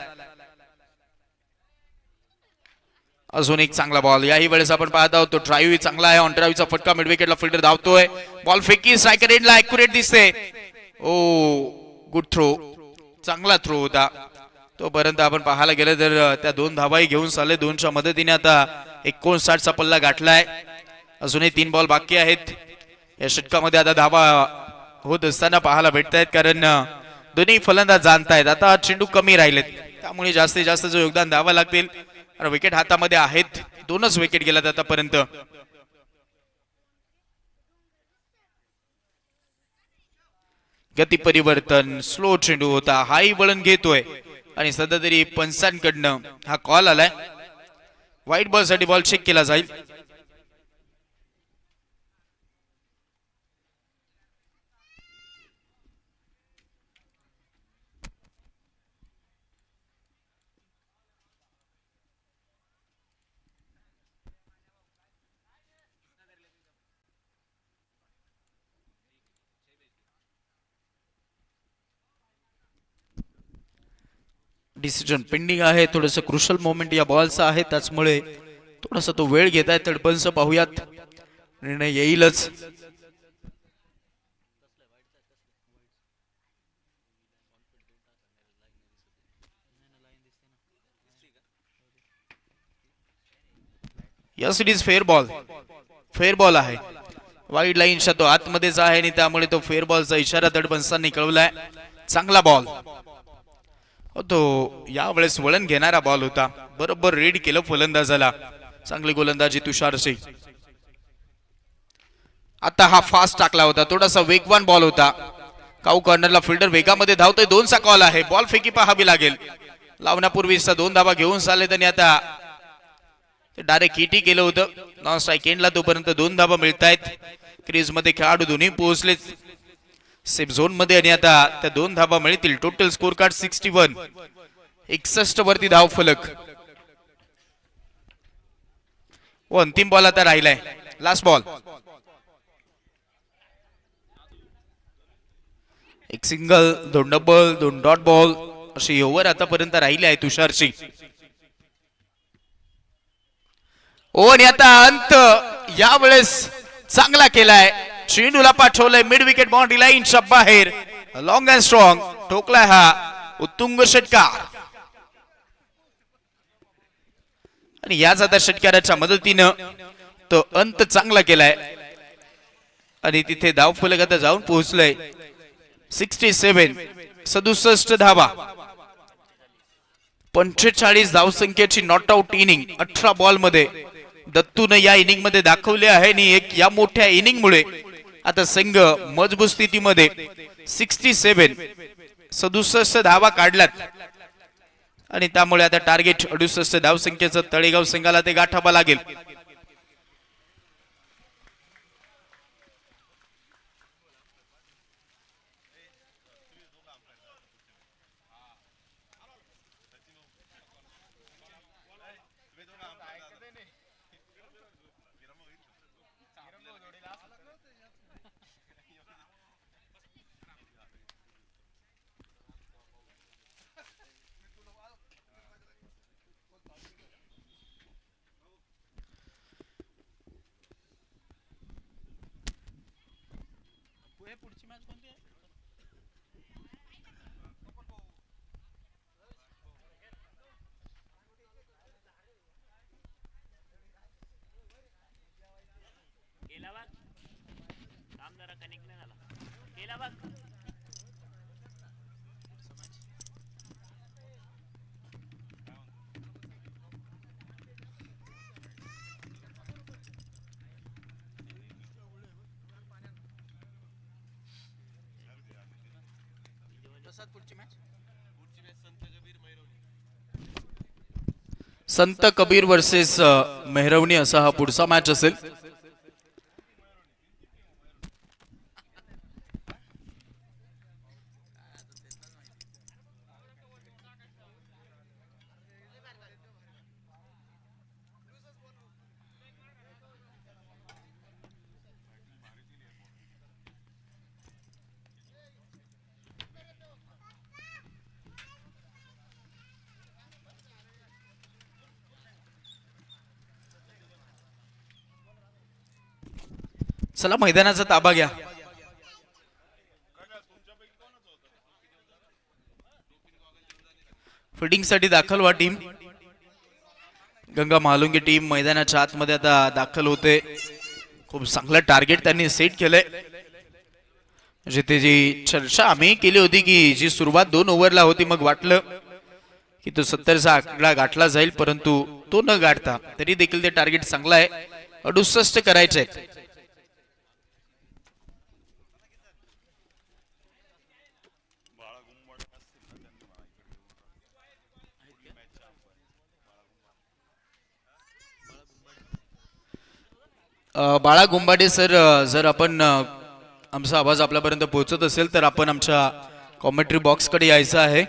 अजून एक चांगला बॉल. याही वेळेस आपण पाहत आहोत तो ड्राईव्ह चांगला आहे. ऑन ड्राईव्हचा फटका, मिड विकेटला फिल्डर धावतोय. बॉल फेकी स्ट्रायकर एंडला ॲक्युरेट दिसते. ओ गुड थ्रो, चांगला थ्रो होता तोपर्यंत. आपण पाहायला गेलं तर त्या 2 धावाही घेऊन चालले. 2च्या मदतीने आता 59चा पल्ला गाठलाय. अजूनही 3 बॉल बाकी आहेत. या षटकामध्ये आता धावा होत असताना पाहायला भेटत आहेत, कारण दोन्ही फलंदाज जाणतायत आता चेंडू कमी राहिलेत, त्यामुळे जास्तीत जास्त जो योगदान धावा लागतील. विकेट हातामध्ये आहेत, 2च विकेट गेल्यात आतापर्यंत. गती परिवर्तन, स्लो चेंडू होता, हाही वळण घेतोय आणि सध्या तरी पंचांकडनं हा कॉल आलाय. व्हाईट बॉल साठी बॉल चेक केला जाईल. डिसिजन पेंडिंग आहे. थोडस क्रुशल मोमेंट या बॉलचा आहे, त्याचमुळे थोडासा तो वेळ घेत आहे. तडपणस पाहूयात, निर्णय येईलच. Yes, it is fair ball. Fair ball आहे. वाईड लाईनच्या तो आतमध्येच आहे आणि त्यामुळे तो फेअर बॉलचा इशारा तडपणसांनी कळवलाय. चांगला बॉल तो यावेळेस वळण घेणारा बॉल होता, बरोबर रीड केलं फलंदाजाला. चांगली गोलंदाजी तुषारची. आता हा फास्ट टाकला होता, थोडासा वेगवान बॉल होता. काऊ कॉर्नरला फिल्डर वेगामध्ये धावतोय. 2चा कॉल आहे. बॉल फेकी पाहावी लागेल. लावण्यापूर्वीचा 2 धावा घेऊन चालले आणि आता डायरेक्ट हिटी केलं होतं नॉन स्ट्राईक एंडला. तोपर्यंत 2 धावा मिळत आहेत. क्रीज मध्ये खेळाडू दोन्ही पोहोचलेत सेफ झोन मध्ये आणि आता त्या 2 धावा मिळतील. Total score card 61. 61 वरती धाव फलक. व अंतिम बॉल आता राहिलाय, लास्ट बॉल. एक सिंगल, 2 डबल, 2 डॉट बॉल अशी ओव्हर आतापर्यंत राहिली आहे तुषारची. आणि आता अंत यावेळेस चांगला केलाय. चेंडूला पाठवलंय मिड विकेट बाउंड्री लाईनच्या बाहेर. लॉंग अँड स्ट्रॉंग ठोकलाय हा उत्तुंग षटकार. आणि याच आता षटकाराच्या मदतीनं तो अंत चांगला केलाय आणि तिथे धाव फलक आता जाऊन पोहोचलंय. 67 धावा, 45 धावसंख्येची नॉट आउट इनिंग 18 बॉल मध्ये दत्तूने या इनिंग मध्ये दाखवले आहे. आणि एक या मोठ्या इनिंग मुळे आता संघ मजबूत स्थितीमध्ये 67 धावा काढल्यात आणि त्यामुळे आता टार्गेट 68 धावसंख्येचं तळेगाव संघाला ते गाठावं लागेल. केला बघ काम जरा कनेक्ट नाही झाला केला बघ संत कबीर वर्सेस मेहरवणी असा हा पुढचा मॅच असेल. चला मैदानाचा ताबा घ्या. फिल्डिंग साठी दाखल व्हा टीम. गंगा महालुंगी टीम मैदानाच्या आतमध्ये आता दाखल होते. खूप चांगलं टार्गेट त्यांनी सेट केलंय. जिथे जी चर्चा आम्ही केली होती की जी सुरुवात 2 ओव्हरला होती, मग वाटलं की तो 70चा आकडा गाठला जाईल, परंतु तो न गाठता तरी देखील ते टार्गेट चांगलं आहे. 68 करायचे आहेत. बाळा गुंबाडे सर, जर आपण आमचा आवाज आपल्यापर्यंत पोहोचत असेल तर आपण आमच्या कॉमेंट्री बॉक्स कडे यायचं आहे.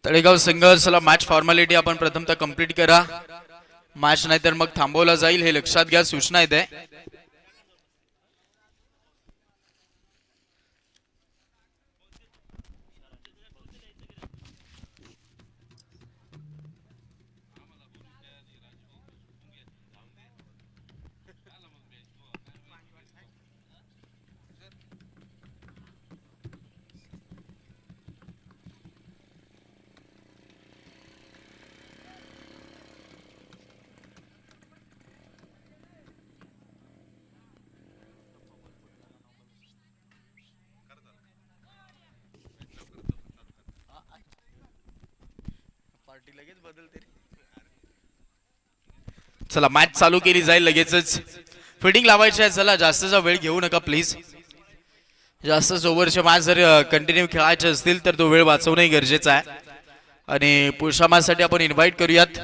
तळेगाव संघ, चला मॅच फॉर्मॅलिटी आपण प्रथमतः कंप्लीट करा. मॅच नाही तर मग थांबवला जाईल, हे लक्षात घ्या. सूचना येते. चला मॅच चालू केली जाईल लगेचच. फिल्डिंग लावायची आहे. चला जास्तचा वेळ घेऊ नका प्लीज. जास्तच ओव्हरचे मॅच जर कंटिन्यू खेळायचे असतील तर तो वेळ वाचवणं गरजेचं आहे. आणि पुढच्या मॅच साठी आपण इन्व्हाइट करूयात.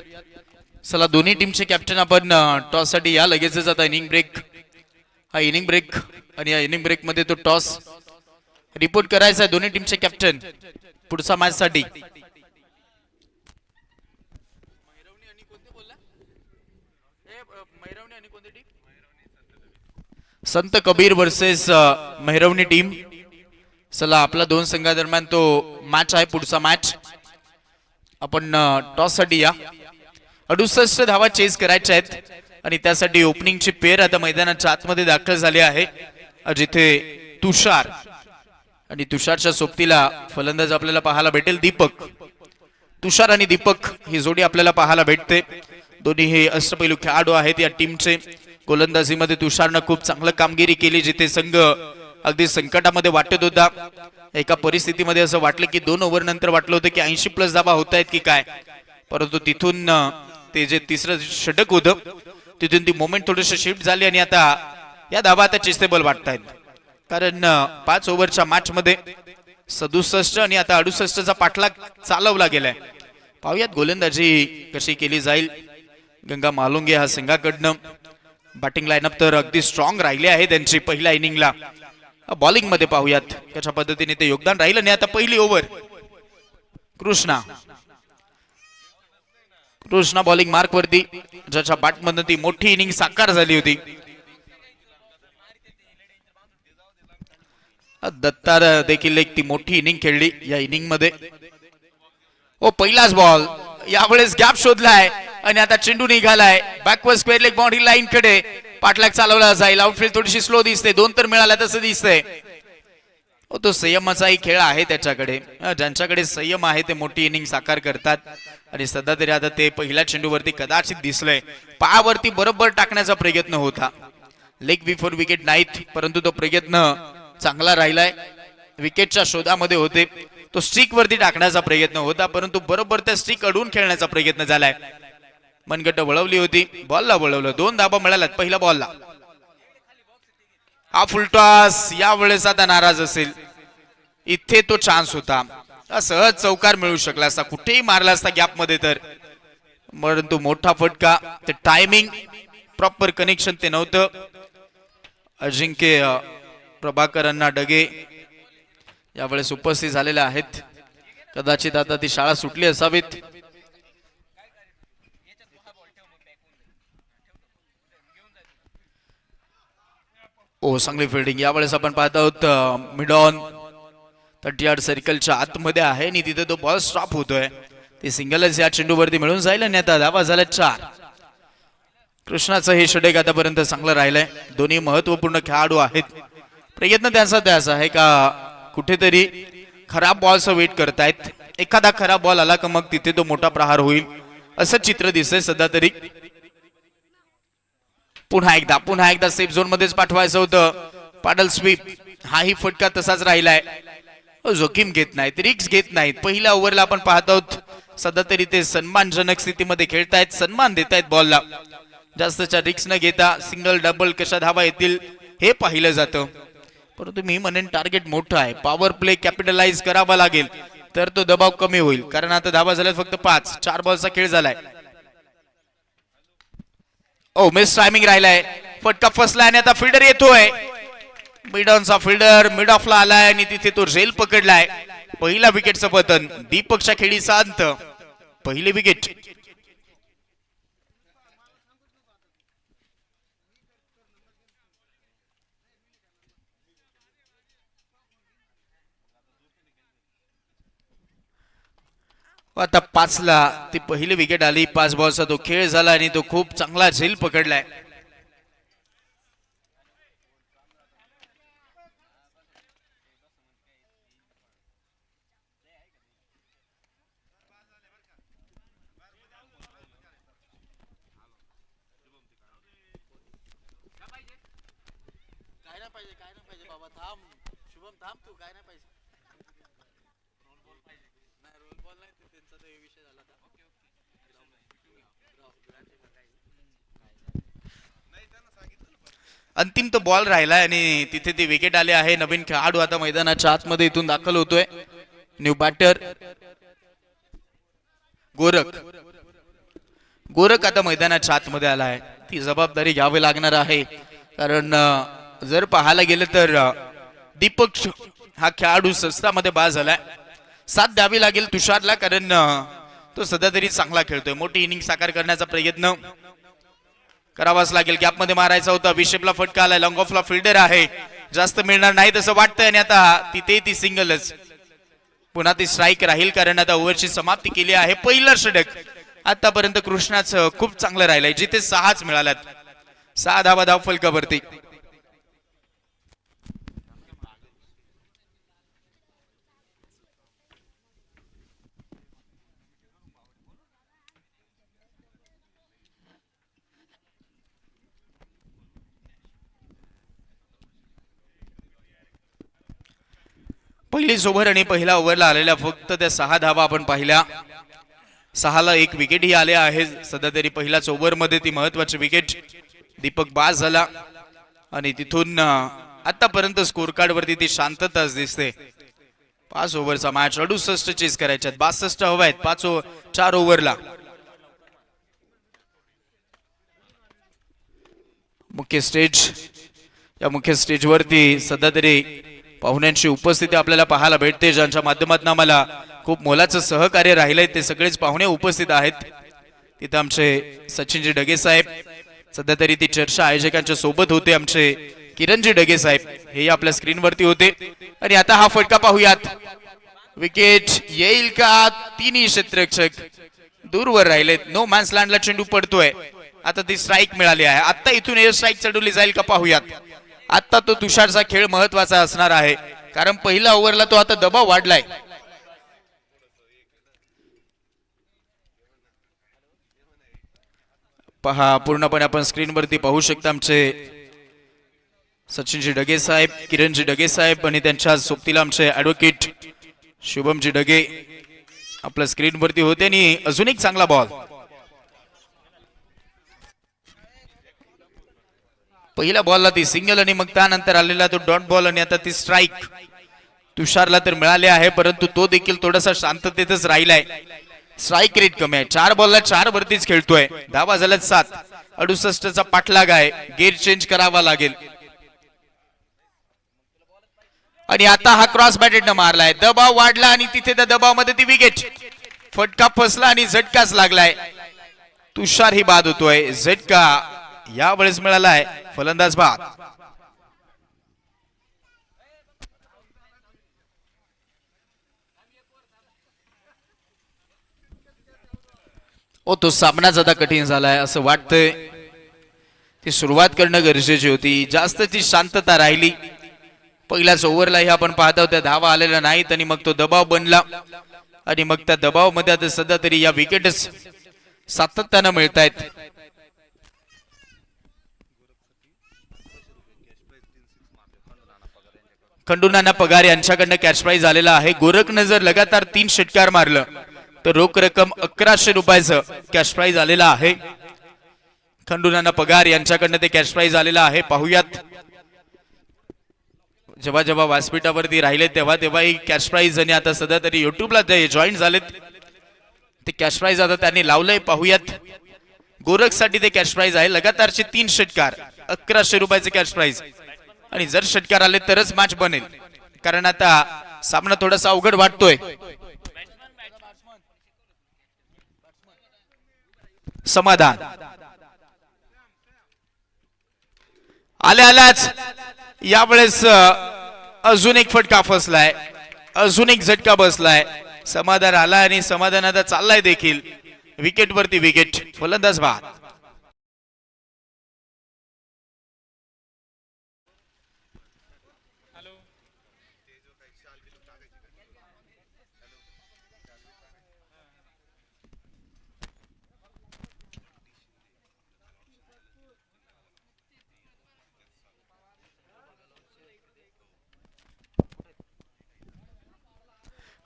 चला दोन्ही टीमचे कॅप्टन आपण टॉस साठी या लगेचच. आता इनिंग ब्रेक, हा इनिंग ब्रेक आणि या इनिंग ब्रेक मध्ये तो टॉस रिपोर्ट करायचा आहे. दोन्ही टीमचे कॅप्टन पुढच्या मॅच साठी. संत कबीर वर्सेस मेहरवणी टीम. चला आपला 2 संघादरम्यान तो मॅच आहे. पुढचा मॅच आपण टॉस साठी या. 68 धावा चेस करायच्या आहेत आणि त्यासाठी ओपनिंगची पेअर आता मैदानाच्या आतमध्ये दाखल झाली आहे. जिथे तुषार आणि तुषारच्या सोबतीला फलंदाज आपल्याला पाहायला भेटेल दीपक. तुषार आणि दीपक ही जोडी आपल्याला पाहायला भेटते. दोन्ही हे अष्टपैलू खेळाडू आहेत या टीमचे. गोलंदाजीमध्ये तुषारनं खूप चांगलं कामगिरी केली. जिथे संघ अगदी संकटामध्ये वाटत होता, एका परिस्थितीमध्ये असं वाटलं की 2 ओव्हर नंतर वाटलं होतं की 80+ धावा होत आहेत की काय, परंतु तिथून ते जे तिसरं षटक होतं तिथून ती मोमेंट थोडीशी शिफ्ट झाली आणि आता या धावा आता चेसेबल वाटतायत. कारण 5 ओव्हरच्या मॅच मध्ये 67 आणि आता 68चा पाठलाग चालवला गेलाय. पाहूयात गोलंदाजी कशी केली जाईल गंगा महालुंगे हा संघाकडनं. बॅटिंग लाईनअप तर अगदी स्ट्रॉंग राहिले आहे त्यांची. पहिल्या इनिंगला बॉलिंग मध्ये पाहूयात कशा पद्धतीने ते योगदान राहिलं. आणि आता पहिली ओव्हर कृष्णा बॉलिंग मार्क वरती, ज्याच्या बॅट मधून ती मोठी इनिंग साकार झाली होती. दत्तार देखील एक ती मोठी इनिंग खेळली या इनिंग मध्ये. ओ पहिलाच बॉल, यावेळेस गॅप शोधलाय आणि आता चेंडू निघालाय backward square leg boundary line कडे. पाठलाग चालवला जाईल. आउटफील्ड थोडीशी स्लो दिसते. 2 तर मिळाला तसं दिसतंय. तो संयमाचाही खेळ आहे त्याच्याकडे. ज्यांच्याकडे संयम आहे ते मोठी इनिंग साकार करतात. आणि सध्या तरी आता ते पहिल्या चेंडूवरती कदाचित दिसलंय. पायावरती बरोबर टाकण्याचा प्रयत्न होता. लेग बिफोर विकेट नाहीत, परंतु तो प्रयत्न चांगला राहिलाय. विकेटच्या शोधामध्ये होते. तो स्टिक वरती टाकण्याचा प्रयत्न होता, परंतु बरोबर त्या स्टिक अडवून खेळण्याचा प्रयत्न झालाय. मनगट वळवली होती, बॉलला वळवलं. 2 धाबा मिळाल्यात पहिल्या बॉलला. हा फुलटॉस यावेळेस आता नाराज असेल. इथे तो चान्स होता, सहज चौकार मिळू शकला असता, कुठेही मारला असता गॅप मध्ये तर. परंतु मोठा फटका. ते टायमिंग प्रॉपर कनेक्शन ते नव्हतं. अजिंक्य प्रभाकर अण्णा डगे यावेळेस उपस्थित झालेले आहेत. कदाचित आता ती शाळा सुटली असावीत. ओ चांगली फिल्डिंग. यावेळेस आपण पाहत आहोत मिड ऑन 30 यार्ड सर्कलच्या आतमध्ये आहे आणि तिथे तो बॉल स्टॉप होतोय. ते सिंगलच या चेंडूवरती मिळून जाईल आणि आता धावा झाल्या 4. कृष्णाचं हे षटक आतापर्यंत चांगलं राहिलंय. दोन्ही महत्वपूर्ण खेळाडू आहेत. प्रयत्न त्यांचा त्याच आहे का कुठेतरी खराब बॉलचं वेट करतायत. एखादा खराब बॉल आला का मग तिथे तो मोठा प्रहार होईल असं चित्र दिसतंय सध्या तरी. पुन्हा एकदा सेफ झोन मध्येच पाठवायचं होतं. पाडल स्वीप. हाही फटका तसाच राहिलाय. जोखीम घेत नाहीत, रिक्स घेत नाहीत. पहिल्या ओव्हरला आपण पाहत आहोत सध्या तरी ते सन्मानजनक स्थितीमध्ये खेळतायत. सन्मान देत आहेत बॉलला. जास्तच्या रिक्स न घेता सिंगल डबल कशा धावा येतील हे पाहिलं जातं. परंतु मी म्हणेन टार्गेट मोठं आहे. पॉवर प्ले कॅपिटलाइज करावा लागेल तर तो दबाव कमी होईल. कारण आता धावा झाल्यात फक्त 5. 4 बॉलचा खेळ झालाय. ओ मिस टायमिंग राहिलाय. फटका फसलाय आणि आता फिल्डर येतोय. मिड ऑनचा फिल्डर मिड ऑफला आलाय आणि तिथे तो झेल पकडलाय. पहिला विकेटचं पतन. दीपकच्या खेळीचा अंत. पहिली विकेट. आता 5 ला ती पहिली विकेट आली. 5 बॉलचा तो खेळ झाला आणि तो खूप चांगला झेल पकडलाय. अंतिम तो बॉल राहिलाय आणि तिथे ती विकेट आली आहे. नवीन खेळाडू आता मैदानाच्या आतमध्ये इथून दाखल होतोय. न्यू बॅटर गोरख आता मैदानाच्या आतमध्ये आलाय. ती जबाबदारी घ्यावी लागणार आहे. कारण जर पाहायला गेलं तर दीपक हा खेळाडू सस्तामध्ये बाद झालाय. साथ द्यावी लागेल तुषारला, कारण तो सध्या तरी चांगला खेळतोय. मोठी इनिंग साकार करण्याचा प्रयत्न करावाच लागेल. गॅप मध्ये मारायचा होता. विशेपला फटका आलाय. लॉंग ऑफला फिल्डर आहे. जास्त मिळणार नाही तसं वाटतंय आणि आता तिथे ती सिंगलच. पुन्हा ती स्ट्राईक राहील कारण आता ओव्हरची समाप्ती केली आहे. पहिलं षटक आतापर्यंत कृष्णाचं खूप चांगलं राहिलंय. जिथे 6च मिळाल्यात. 6 धावा धाव फलकावरती. पहिलीच ओव्हर आणि पहिल्या ओव्हरला आलेल्या फक्त त्या 6 धावा आपण पाहिल्या. 6 ला 1 विकेट ही आले आहे. सध्या तरी पहिल्याच ओव्हर मध्ये ती महत्वाची विकेट. दीपक बाद झाला आणि तिथून आतापर्यंत स्कोर कार्ड वरती ती शांतताच दिसते. 5 ओव्हरचा मॅच. 68 चेस करायच्यात. 62 हवा आहेत 4 ओव्हरला. मुख्य स्टेज. या मुख्य स्टेज वरती सध्या तरी पाहुण्यांची उपस्थिती आपल्याला पाहायला भेटते, ज्यांच्या माध्यमातून आम्हाला खूप मोलाचं सहकार्य राहिलंय. ते सगळेच पाहुणे उपस्थित आहेत. तिथे आमचे सचिनजी डगे साहेब सध्या तरी ती चर्चा आयोजकांच्या सोबत होते. आमचे किरणजी डगे साहेब हे आपल्या स्क्रीनवरती होते आणि आता हा फटका पाहूयात. विकेट येईल का? तिन्ही क्षेत्ररक्षक दूरवर राहिलेत. नो मॅन्स लँडला चेंडू पडतोय. आता ती स्ट्राईक मिळाली आहे. आता इथून एअर स्ट्राईक चढवली जाईल का पाहूयात. आता तो तुषारचा खेळ महत्वाचा असणार आहे कारण पहिल्या ओव्हरला तो आता दबाव वाढलाय. पहा पूर्णपणे आपण स्क्रीनवरती पाहू शकता आमचे सचिनजी डगे साहेब, किरणजी डगे साहेब आणि त्यांच्या सोबतीला आमचे ऍडव्होकेट शुभमजी डगे आपल्या स्क्रीनवरती होते. आणि अजून एक चांगला बॉल. पहिल्या बॉलला ती सिंगल आणि मग त्यानंतर आलेला तो डॉट बॉल आणि आता ती स्ट्राईक तुषारला तर मिळाले आहे परंतु तो देखील थोडासा शांततेतच राहिलाय. स्ट्राईक रेट कमी आहे. 4 बॉलला 4 वरतीच खेळतोय. धावा झाल्यात 7. 68चा पाठलाग आहे. गेअर चेंज करावा लागेल. आणि आता हा क्रॉस बॅटेडनं मारलाय. दबाव वाढला आणि तिथे त्या दबावामध्ये ती विकेट. फटका फसला आणि झटकाच लागलाय. तुषार ही बाद होतोय. झटका यावेळेस मिळालाय. फलंदाज बाद. तो सामनाच आता कठीण झालाय असं वाटतंय. ती सुरुवात करणं गरजेची होती. जास्त ती शांतता राहिली. पहिल्याच ओव्हरलाही आपण पाहत आहोत त्या धावा आलेल्या नाहीत आणि मग तो दबाव बनला आणि मग त्या दबावामध्ये आता सध्या तरी या विकेटच सातत्यानं मिळत आहेत. खंडू नाना पगार यांच्याकडनं कॅच प्राइज आलेला आहे. गोरखनं जर लगातार 3 षटकार मारलं तर रोख रक्कम 1100 रुपयाचं कॅश प्राइज आलेला आहे. खंडू नाना पगार यांच्याकडनं ते कॅश प्राइज आलेला आहे. पाहूयात. जेव्हा जेव्हा व्यासपीठावरती राहिले तेव्हा तेव्हाही कॅश प्राइज आणि आता सध्या तरी युट्यूबला ते जॉईन झालेत. ते कॅश प्राइज आता त्यांनी लावलंय. पाहूयात. गोरखसाठी ते कॅश प्राइज आहे. लगातारचे 3 षटकार 1100 रुपयाचे कॅश प्राइज आणि जर षटकार आले तरच मॅच बनेल कारण आता सामना थोडासा अवघड वाटतोय. समाधान आल्याच यावेळेस अजून एक फटका फसलाय. अजून एक झटका बसलाय. समाधान आला आणि समाधान आता चाललाय देखील. विकेट वरती विकेट. फलंदाज बाद.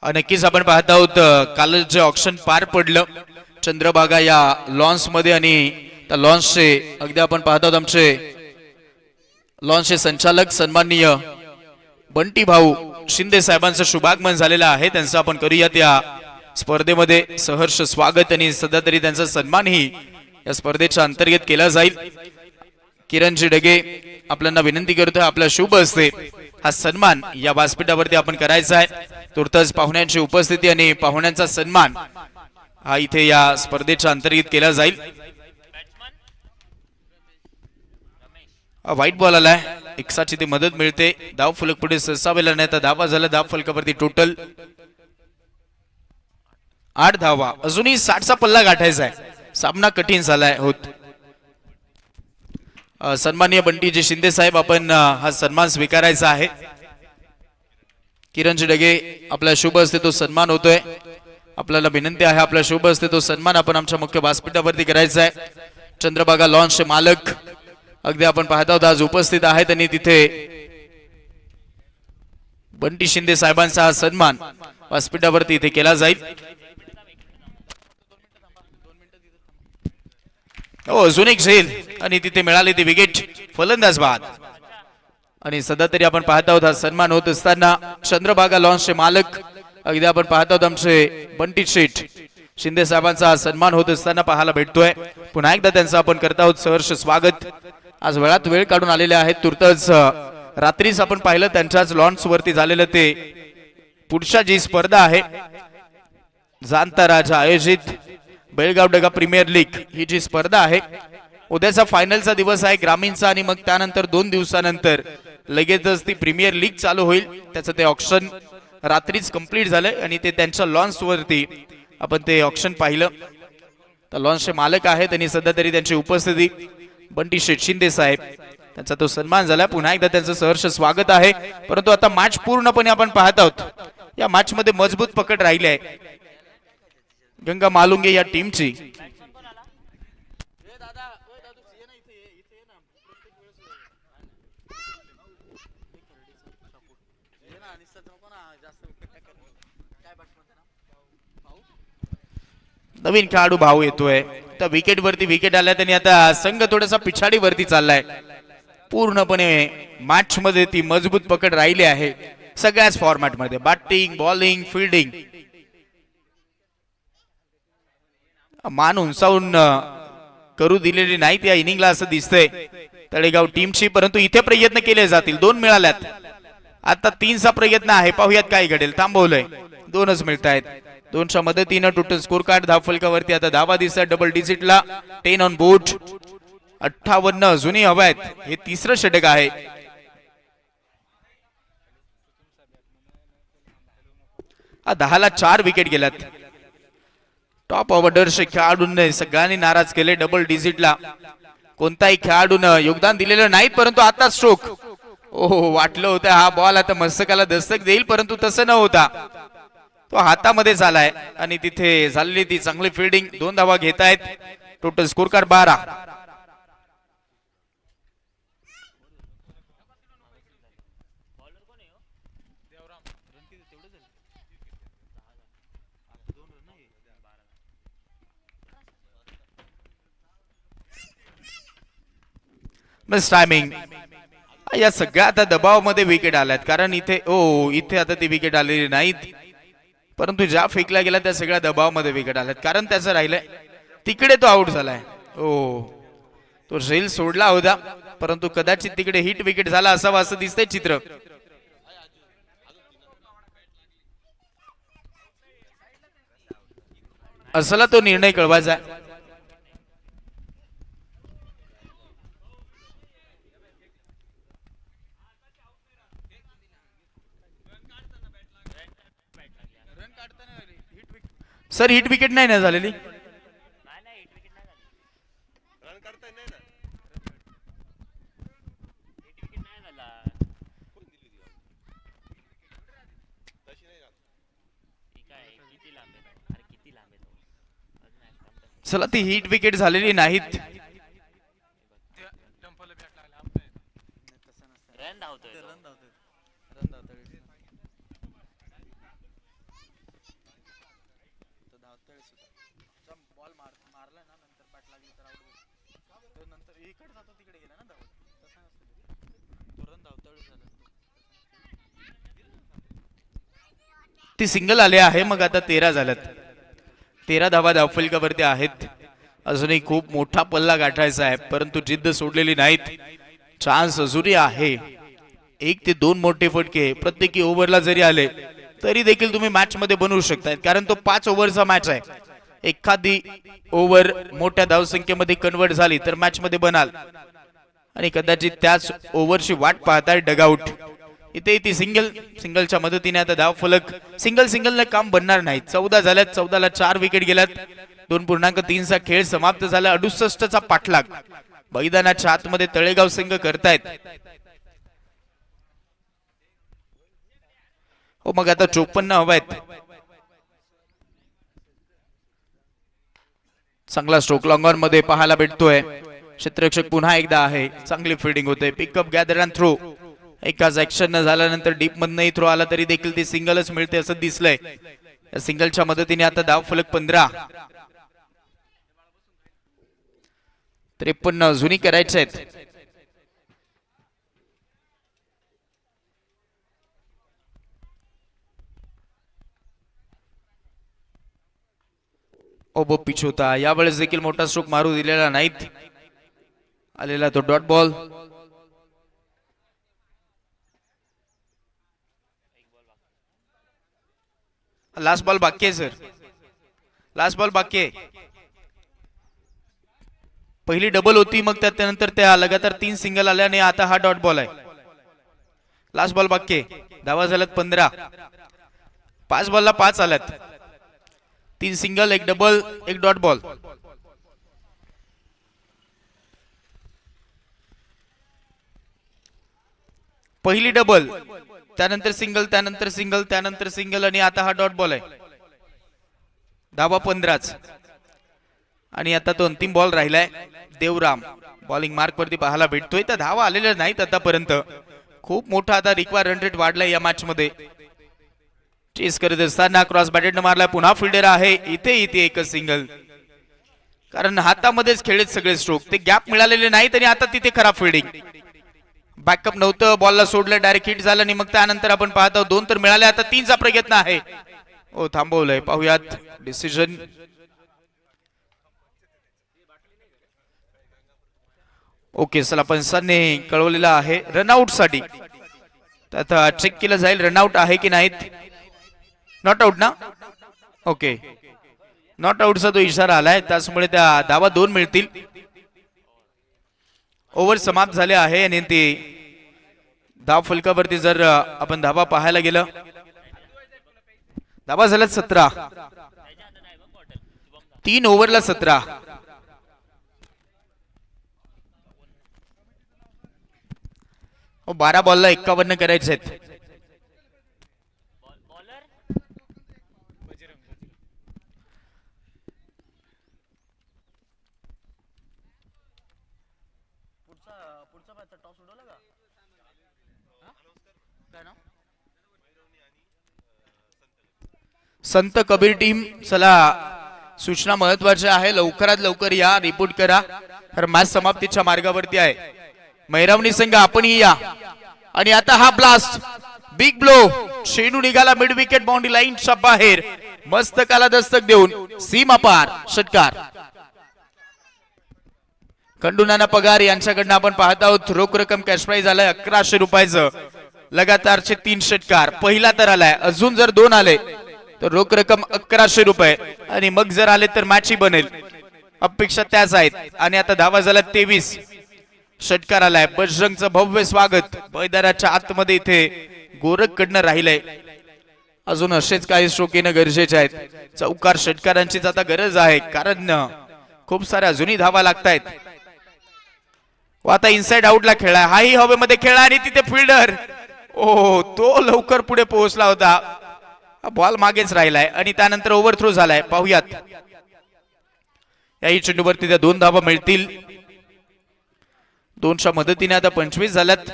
नक्कीच आपण पाहत आहोत काल जे ऑक्शन पार पडलं चंद्रभागा या लॉन्स मध्ये आणि त्या लॉन्सचे अगदी आपण पाहत आहोत आमचे लॉन्सचे संचालक सन्माननीय बंटी भाऊ शिंदे साहेबांचं शुभागमन झालेलं आहे. त्यांचं आपण करूयात या स्पर्धेमध्ये सहर्ष स्वागत आणि सध्या तरी त्यांचा सन्मानही या स्पर्धेच्या अंतर्गत केला जाईल. किरणजी डगे आपल्याला विनंती करतोय आपल्या शुभ हस्ते हा सन्मान या व्यासपीठावरती आपण करायचा आहे. तुर्तास पाहुण्यांची उपस्थिती आणि पाहुण्यांचा सन्मान हा इथे या स्पर्धेच्या अंतर्गत केला जाईल. व्हाईट बॉल आलाय. एक्साची ती मदत मिळते. धाव फलक पुढे सरसावेला नाही तर धावा झाला. धाव फलकावरती टोटल 8 धावा. अजूनही 60चा पल्ला गाठायचा आहे. सामना कठीण झालाय होत. सन्माननीय बंटीजी शिंदे साहेब आपण हा सन्मान स्वीकारायचा आहे. किरणजी डगे आपल्या शुभ हस्ते तो सन्मान होतोय. आपल्याला विनंती आहे आपल्या शुभ हस्ते तो सन्मान आपण आमच्या मुख्य व्यासपीठावरती करायचा आहे. चंद्रभागा लॉन्सचे मालक अगदी आपण पाहत आहोत आज उपस्थित आहेत आणि तिथे बंटी शिंदे साहेबांचा हा सन्मान व्यासपीठावरती इथे केला जाईल. अजून एक झेल आणि तिथे मिळाली ती विकेट. फलंदाज बाद. आणि सध्या तरी आपण पाहत आहोत हा सन्मान होत असताना चंद्रभागा लॉन्सचे मालक अगदी आपण पाहत आहोत आमचे बंटी शेठ शिंदे साहेबांचा हा सन्मान होत असताना पाहायला भेटतोय. पुन्हा एकदा त्यांचं आपण करत आहोत सहर्ष स्वागत. आज वेळात वेळ काढून आलेले आहेत. तुर्तच रात्रीच आपण पाहिलं त्यांच्याच लॉन्स वरती झालेलं ते पुढच्या जी स्पर्धा आहे जाणता राजा आयोजित बेळगाव डगा प्रीमियर लीग ही जी स्पर्धा आहे उद्याचा फायनलचा दिवस आहे ग्रामीणचा आणि मग त्यानंतर 2 दिवसानंतर लगेचच ती प्रीमियर लीग चालू होईल. त्याचं ते ऑक्शन रात्रीच कंप्लीट झालंय आणि ते त्यांच्या लॉन्च वरती आपण ते ऑक्शन पाहिलं. तर लॉन्चचे मालक आहेत आणि सध्या तरी त्यांची उपस्थिती बंटी शेठ शिंदे साहेब त्यांचा तो सन्मान झाला. पुन्हा एकदा त्यांचं सहर्ष स्वागत आहे. परंतु आता मॅच पूर्णपणे आपण पाहत आहोत. या मॅच मध्ये मजबूत पकड राहिली आहे गंगा मालुंगे या टीमची. नवीन खेळाडू भाऊ येतोय. त्या विकेट वरती विकेट आल्या त्यांनी आता संघ थोडासा पिछाडी वरती चाललाय. पूर्णपणे मॅच मध्ये ती मजबूत पकड राहिली आहे सगळ्याच फॉर्मॅट मध्ये. बॅटिंग बॉलिंग फिल्डिंग मान उंचावून करू दिलेली नाहीत या इनिंगला असं दिसतंय तळेगाव टीमची. परंतु इथे प्रयत्न केले जातील. 2 मिळाल्यात. आता 3चा प्रयत्न आहे. पाहूयात काय घडेल. थांबवलंय. 2च मिळत आहेत. 2च्या मदतीनं टोटल स्कोर कार्ड धावफलकावरती आता धावा दिसतात डबल डिजिटला. 10 on board. 58 जुनी हवा आहेत. हे 3रं षटक आहे. हा 10ला 4 विकेट गेल्यात. टॉप ऑर्डरचे खेळाडूंनी सगळ्यांनी नाराज केले. डबल डिजिटला कोणताही खेळाडूनं योगदान दिलेलं नाही. परंतु आता स्ट्रोक. ओहो वाटलं होतं हा बॉल आता मस्तकाला दस्तक देईल परंतु तसं न होता तो हातामध्ये झालाय आणि तिथे झालेली ती चांगली फिल्डिंग. 2 धावा घेत आहेत. Total score card 12. बस टायमिंग. या सगळ्या आता दबावामध्ये विकेट आल्यात कारण इथे आता ती विकेट आलेली नाहीत परंतु ज्या फेकल्या गेल्या त्या सगळ्या दबावामध्ये विकेट आल्यात. कारण त्याचं राहिलंय तिकडे तो आउट झालाय. तो झेल सोडला होता परंतु कदाचित तिकडे हिट विकेट झाला असावा असं दिसतंय चित्र. असला तो निर्णय कळवायचा. सर हिट विकेट नाही ना झालेली. चला ती हिट विकेट झालेली नाहीत. ती सिंगल आले आहे. मग आता 13 झाल्यात. 13 धावा धावफलकावरती आहेत. अजूनही खूप मोठा पल्ला गाठायचा आहे परंतु जिद्द सोडलेली नाहीत. चान्स अजूनही आहे. 1 ते 2 मोठे फटके प्रत्येकी ओव्हरला जरी आले तरी देखील तुम्ही मॅच मध्ये बनवू शकताय कारण तो 5 ओव्हरचा मॅच आहे. एखादी ओव्हर मोठ्या धावसंख्येमध्ये कन्वर्ट झाली तर मॅच मध्ये बनाल आणि कदाचित त्याच ओव्हरची वाट पाहताय डगआउट. इथे ती सिंगलच्या मदतीने आता धाव फलक सिंगलने काम बनणार नाही. 14 झाल्यात. 14ला 4 विकेट गेल्यात. 2.3चा खेळ समाप्त झाला. 68चा पाठलाग मैदानाच्या आतमध्ये तळेगाव संघ करतायत. हो मग आता 54 हवायत. चांगला स्ट्रोक लॉंग ऑन मध्ये पाहायला भेटतोय. क्षेत्ररक्षक पुन्हा एकदा आहे. चांगली फिल्डिंग होते. Pickup gather and throw. एकाच ऍक्शन न झाल्यानंतर डीप मधनही थ्रो आला तरी देखील ती सिंगलच मिळते असं दिसलंय. या सिंगलच्या मदतीने आता धाव फलक 15. 53 जुनी करायचे आहेत. ओबो पिच होता. यावेळेस देखील मोठा स्ट्रोक मारू दिलेला नाहीत. आलेला तो डॉट बॉल. लास्ट बॉल बाकी आहे सर. लास्ट बॉल बाकी आहे. पहिली डबल होती, मग त्यानंतर त्या लगातार 3 सिंगल आल्या आणि आता हा डॉट बॉल आहे. लास्ट बॉल बाकी, धावा झाल्यात 15. 5 बॉलला 5 आल्यात. 3 सिंगल, 1 डबल, 1 डॉट बॉल. पहिली डबल, त्यानंतर सिंगल, त्यानंतर सिंगल, त्यानंतर सिंगल आणि आता हा डॉट बॉल आहे. धावा 15च. आणि आता तो अंतिम बॉल राहिलाय. देवराम बॉलिंग मार्क वरती पाहायला भेटतोय. तर धावा आलेल्या नाहीत आतापर्यंत. खूप मोठा आता रिक्वायर रन रेट वाढलाय या मॅच मध्ये. चेस करत असताना क्रॉस बॅटेड मारलाय. पुन्हा फिल्डर आहे. इथे एकच सिंगल, कारण हातामध्येच खेळत सगळे स्ट्रोक. ते गॅप मिळालेले नाहीत आणि आता तिथे खराब फिल्डिंग. बॅकअप नव्हतं, बॉलला सोडलं, डायरेक्ट हिट झालं आणि मग त्यानंतर आपण पाहतो 2 तर मिळाले. आता 3चा प्रयत्न आहे. ओ थांबवलंय, पाहूयात डिसिजन. ओके, चला पंचांनी कळवलेला आहे रनआउट साठी. आता चेक केलं जाईल रनआउट आहे की नाहीत. नॉट आउट ना. ओके, नॉट आउटचा तो इशारा आलाय, त्यामुळे त्या धावा 2 मिळतील. ओव्हर समाप्त झाले आहे आणि ते धाव फलकावरती जर आपण धावा पाहायला गेलं, धावा झाल्यात 17. 3 ओव्हरला 17. हो, 12 बॉलला 51 करायचे आहेत. संत कबीर टीम, चला सूचना महत्वाची आहे, लवकरात लवकर या, रिपोर्ट करा, तर मॅच समाप्तीच्या मार्गावरती आहे. मैरावणी संघ आपणही या. आणि आता हा ब्लास्ट, बिग ब्लो, शेनू निघाला मिड विकेट बाउंड्री लाईनच्या बाहेर, मस्तकाला दस्तक देऊन सीमा पार षटकार. खंडूनाना पगार यांच्याकडनं आपण पाहत आहोत. रोख रक्कम कॅश प्राइज आलाय 1100 रुपयाचं. लगातारचे 3 षटकार. पहिला तर आलाय, अजून जर 2 आले तर रोख रक्कम 1100 रुपये आणि मग जर आले तर मॅच ही बनेल. अपेक्षा त्याच आहेत. आणि आता धावा झाल्या 23. षटकार आलाय. बजरंगचं भव्य स्वागत मैदानाच्या आतमध्ये इथे गोरख कडनं राहिलंय. अजून असेच काही स्ट्रोक येणं गरजेचे आहेत. चौकार षटकारांचीच आता गरज आहे, कारण खूप साऱ्या अजूनही धावा लागतायत. आता इनसाइड आउटला खेळला, हाही हवेमध्ये खेळला आणि तिथे फिल्डर, ओ तो लवकर पुढे पोहोचला होता. बॉल मागेच राहिलाय आणि त्यानंतर ओव्हरथ्रो झालाय. पाहूयात, याही चेंडूवरती त्या 2 धावा मिळतील. 2च्या मदतीने आता 25 झाल्यात.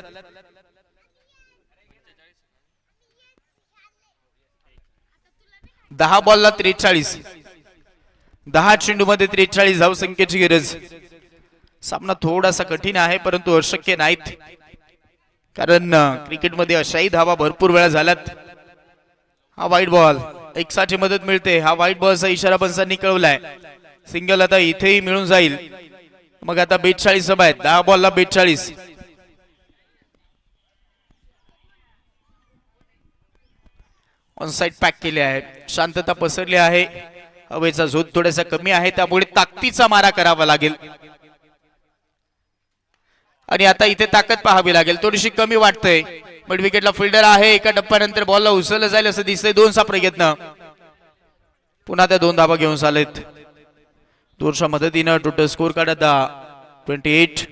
दहा बॉलला 43. 10 चेंडू मध्ये 43 धाव संख्येची गरज. सामना थोडासा कठीण आहे, परंतु अशक्य नाहीत, कारण क्रिकेटमध्ये अशाही धावा भरपूर वेळा झाल्यात. हा वाईट बॉल, 1 मदत मिळते. हा वाईट बॉलचा इशारा पंचांनी कळवलाय. सिंगल आता इथेही मिळून जाईल. मग आता 42 धावा आहेत. 10 बॉलला 42. ऑन साइड पॅक केले आहे. शांतता पसरली आहे. हवेचा झोत थोडासा कमी आहे, त्यामुळे ताकदीचा मारा करावा लागेल. आणि आता इथे ताकद पाहावी लागेल, थोडीशी कमी वाटतंय. मिड विकेटला फिल्डर आहे. एका टप्प्यानंतर बॉलला उचललं जाईल असं दिसतंय. 2चा प्रयत्न. पुन्हा त्या 2 धावा घेऊन चालेत. 2च्या मदतीनं टोटल स्कोर कार्ड आता 28.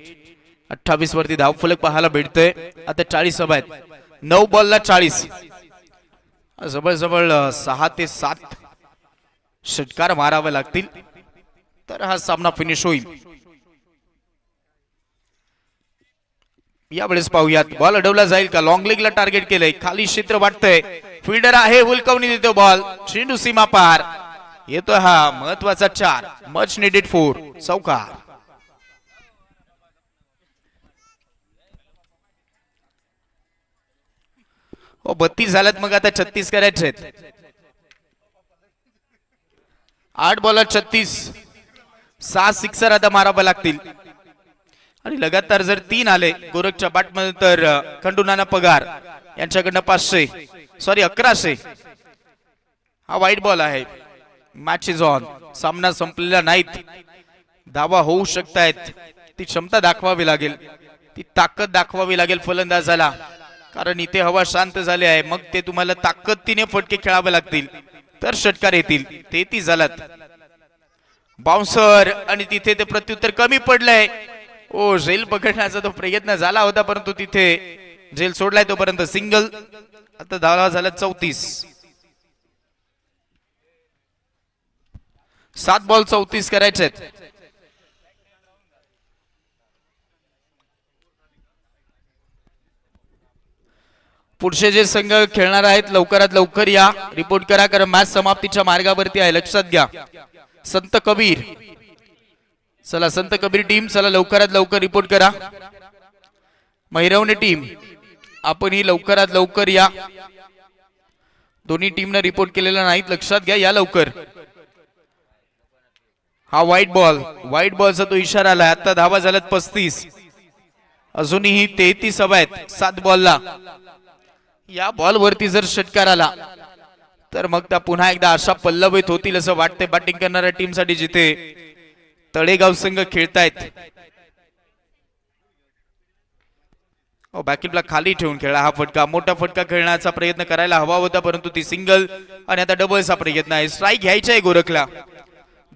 28 वरती धाव फलक पाहायला भेटतोय. आता 40 धावा आहेत. 9 बॉलला 40. जवळजवळ 6 ते 7 षटकार मारावे लागतील तर हा सामना फिनिश होईल. यावेळेस पाहूयात, बॉल अडवला जाईल का. लॉंग लेगला टार्गेट केलंय. खाली क्षेत्र वाटतंय. फिल्डर आहे, हुलकावणी देतो बॉल. चेंडू सीमा पार. येतो हा महत्वाचा 4. Much needed 4. चौकार. हो, 32 झाल्यात. मग आता 36 करायचे आहेत. 8 बॉलला 36. 6 सिक्सर आता मारावे लागतील. आणि लगातार जर 3 आले गोरखच्या बॅटमध्ये तर खंडूनाना पगार यांच्याकडनं 1100. हा वाईट बॉल आहे. Match is on. सामना संपलेला नाहीत. धावा होऊ शकतायत, ती क्षमता दाखवावी लागेल, ती ताकद दाखवावी लागेल फलंदाजाला, कारण इथे हवा शांत झाली आहे. मग ते तुम्हाला ताकदीने फटके खेळावे लागतील तर षटकार येतील. 33 झालात. बाउन्सर आणि तिथे ते प्रत्युत्तर कमी पडलंय. ओ झेल पकडण्याचा तो प्रयत्न झाला होता परंतु तिथे झेल सोडलाय तोपर्यंत सिंगल. आता धावा झाला 34. 7 बॉल 34 करायचे आहेत. पुढचे जे संघ खेळणार आहेत लवकरात लवकर या, रिपोर्ट करा, कारण मॅच समाप्तीच्या मार्गावरती आहे, लक्षात घ्या. संत कबीर, चला संत कबीर टीम, चला लवकरात लवकर रिपोर्ट करा. महिरवणे टीम, आपण ही लवकरात लवकर या. दोन्ही टीमने रिपोर्ट केलेला नाहीत, लक्षात घ्या, या लवकर. हा व्हाईट बॉलचा तो इशारा आला. आता धावा झाल्यात 35. अजूनही 33 हवा आहेत 7 बॉलला. या बॉल वरती जर षटकार आला तर मग त्या पुन्हा एकदा आशा पल्लवित होतील असं वाटते बॅटिंग करणाऱ्या टीम साठी, जिथे तळेगाव संघ खेळतायत. बॅकअपला खाली ठेवून खेळला. हा फटका, मोठा फटका खेळण्याचा प्रयत्न करायला हवा होता परंतु ती सिंगल, आणि आता डबलचा प्रयत्न आहे. स्ट्राईक घ्यायचा आहे गोरखला.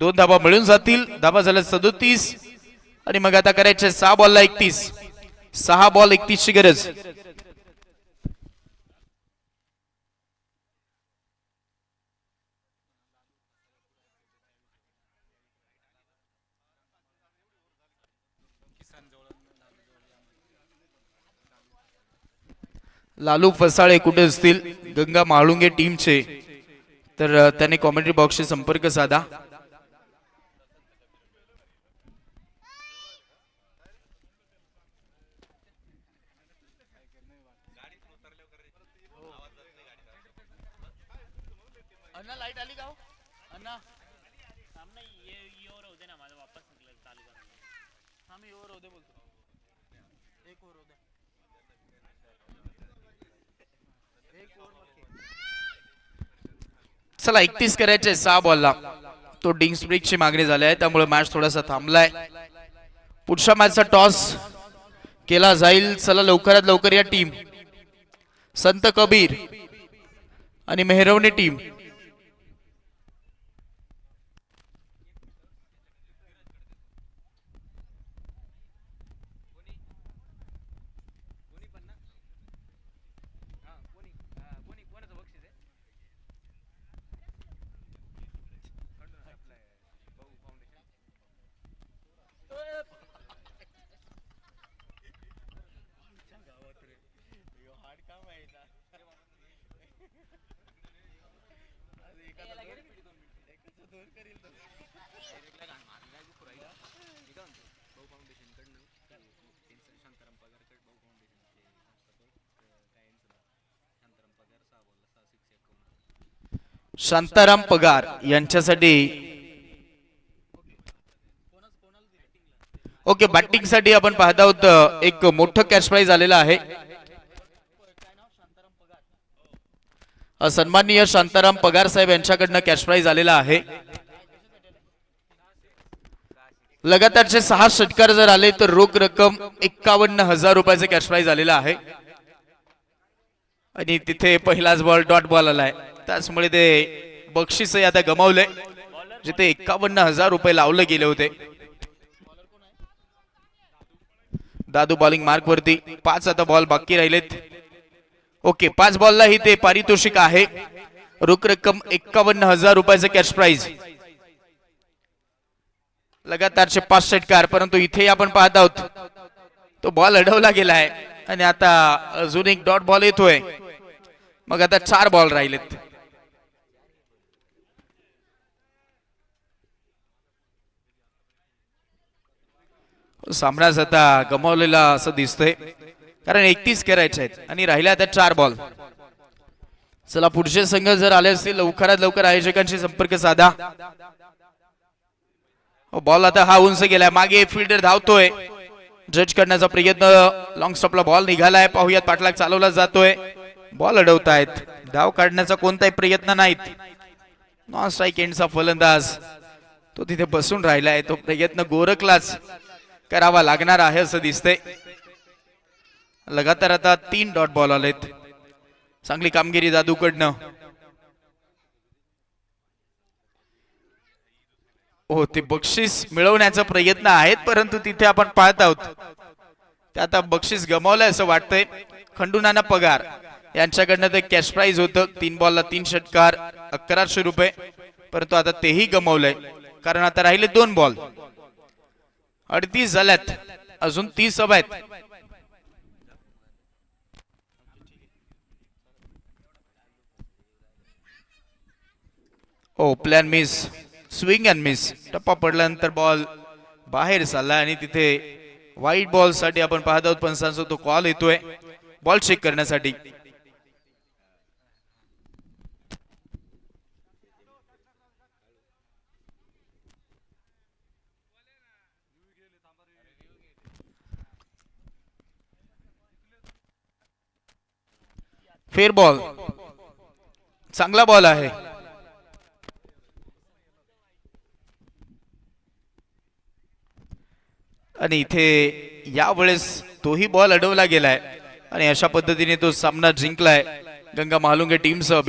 2 धावा मिळून जातील. धावा झाल्या 37 आणि मग आता करायचे 6 बॉलला 31. 6 बॉल 31 ची गरज. लालू फसाळे कुठे असतील गंगा म्हाळुंगे टीमचे, तर त्याने कॉमेंट्री बॉक्सशी संपर्क साधा. अन्ना लाईट आली का? अन्ना सामने ये और होते ना, माझा वापस निघाला चालू करणार. आम्ही ओव्हर होते बोलतो. एक ओव्हर होते. चला 31 करायचे 6 बॉलला. तो डिंग्स ब्रेकची मागणी झाली आहे, त्यामुळे मॅच थोडासा थांबलाय. पुढच्या मॅचचा टॉस केला जाईल. चला लवकरात लवकर या टीम. संत कबीर आणि मेहरवणे टीम. शांताराम पगार यांच्यासाठी ओके, बॅटिंग साठी आपण पाहत आहोत एक मोठं कॅश प्राइज आलेलं आहे. सन्माननीय शांताराम पगार साहेब यांच्याकडनं कॅश प्राइज आलेला आहे. लगातारचे 6 षटकार जर आले तर रोख रक्कम 51,000 रुपयाचे कॅश प्राइज आलेलं आहे. आणि तिथे पहिलाच बॉल डॉट बॉल आलाय, त्याचमुळे ते बक्षीस आता गमावलंय, जिथे 51,000 रुपये लावले गेले होते. दादू बॉलिंग मार्क वरती. 5 आता बॉल बाकी राहिलेत. ओके, 5 बॉलला ही ते पारितोषिक आहे. रोख रक्कम 51,000 रुपयाचे कॅश प्राइज. लगातारचे 5 षटकार, परंतु इथे आपण पाहत आहोत तो बॉल अडवला गेला आहे आणि आता अजून एक डॉट बॉल येतोय. मग आता 4 बॉल राहिलेत. सामनाच आता गमावलेला असं दिसतंय, कारण 31 करायचे आहेत आणि राहिले आता 4 बॉल. चला पुढचे संघ जर आले असतील लवकरात लवकर आयोजकांशी संपर्क साधा. बॉल आता हा उंच गेलाय, मागे फिल्डर धावतोय. जज करण्याचा प्रयत्न, लॉंग स्टॉपला बॉल निघालाय. पाहुयात पाठलाग चालवला जातोय. बॉल अडवतायत, धाव काढण्याचा कोणताही प्रयत्न नाहीत. नॉन स्ट्राईक एंडचा फलंदाज तो तिथे बसून राहिलाय. तो प्रयत्न गोरखलाच करावा लागणार आहे असं दिसतंय. लगातार आता 3 डॉट बॉल आलेत. चांगली कामगिरी जादूकडनं. हो, ते बक्षीस मिळवण्याचा प्रयत्न आहेत, परंतु तिथे आपण पाहत आहोत ते आता बक्षीस गमावलंय असं वाटतंय. खंडूनाना पगार यांच्याकडनं ते कॅश प्राइज होतं. 3 बॉलला 3 षटकार 1100 रुपये, परंतु आता तेही गमावलंय कारण आता राहिले 2 बॉल. 38 झाल्यात, अजून 30 हवा आहेत. Oh play and miss, swing and miss. टप्पा पडल्यानंतर बॉल बाहेर चालला आणि तिथे व्हाईट बॉल साठी आपण पाहत आहोत पंचांचा तो कॉल येतोय बॉल चेक करण्यासाठी. फेर बॉल, चांगला बॉल आहे. आणि इथे यावेळेस तोही बॉल अडवला गेलाय आणि अशा पद्धतीने तो सामना जिंकलाय गंगा महालुंगे टीमसह.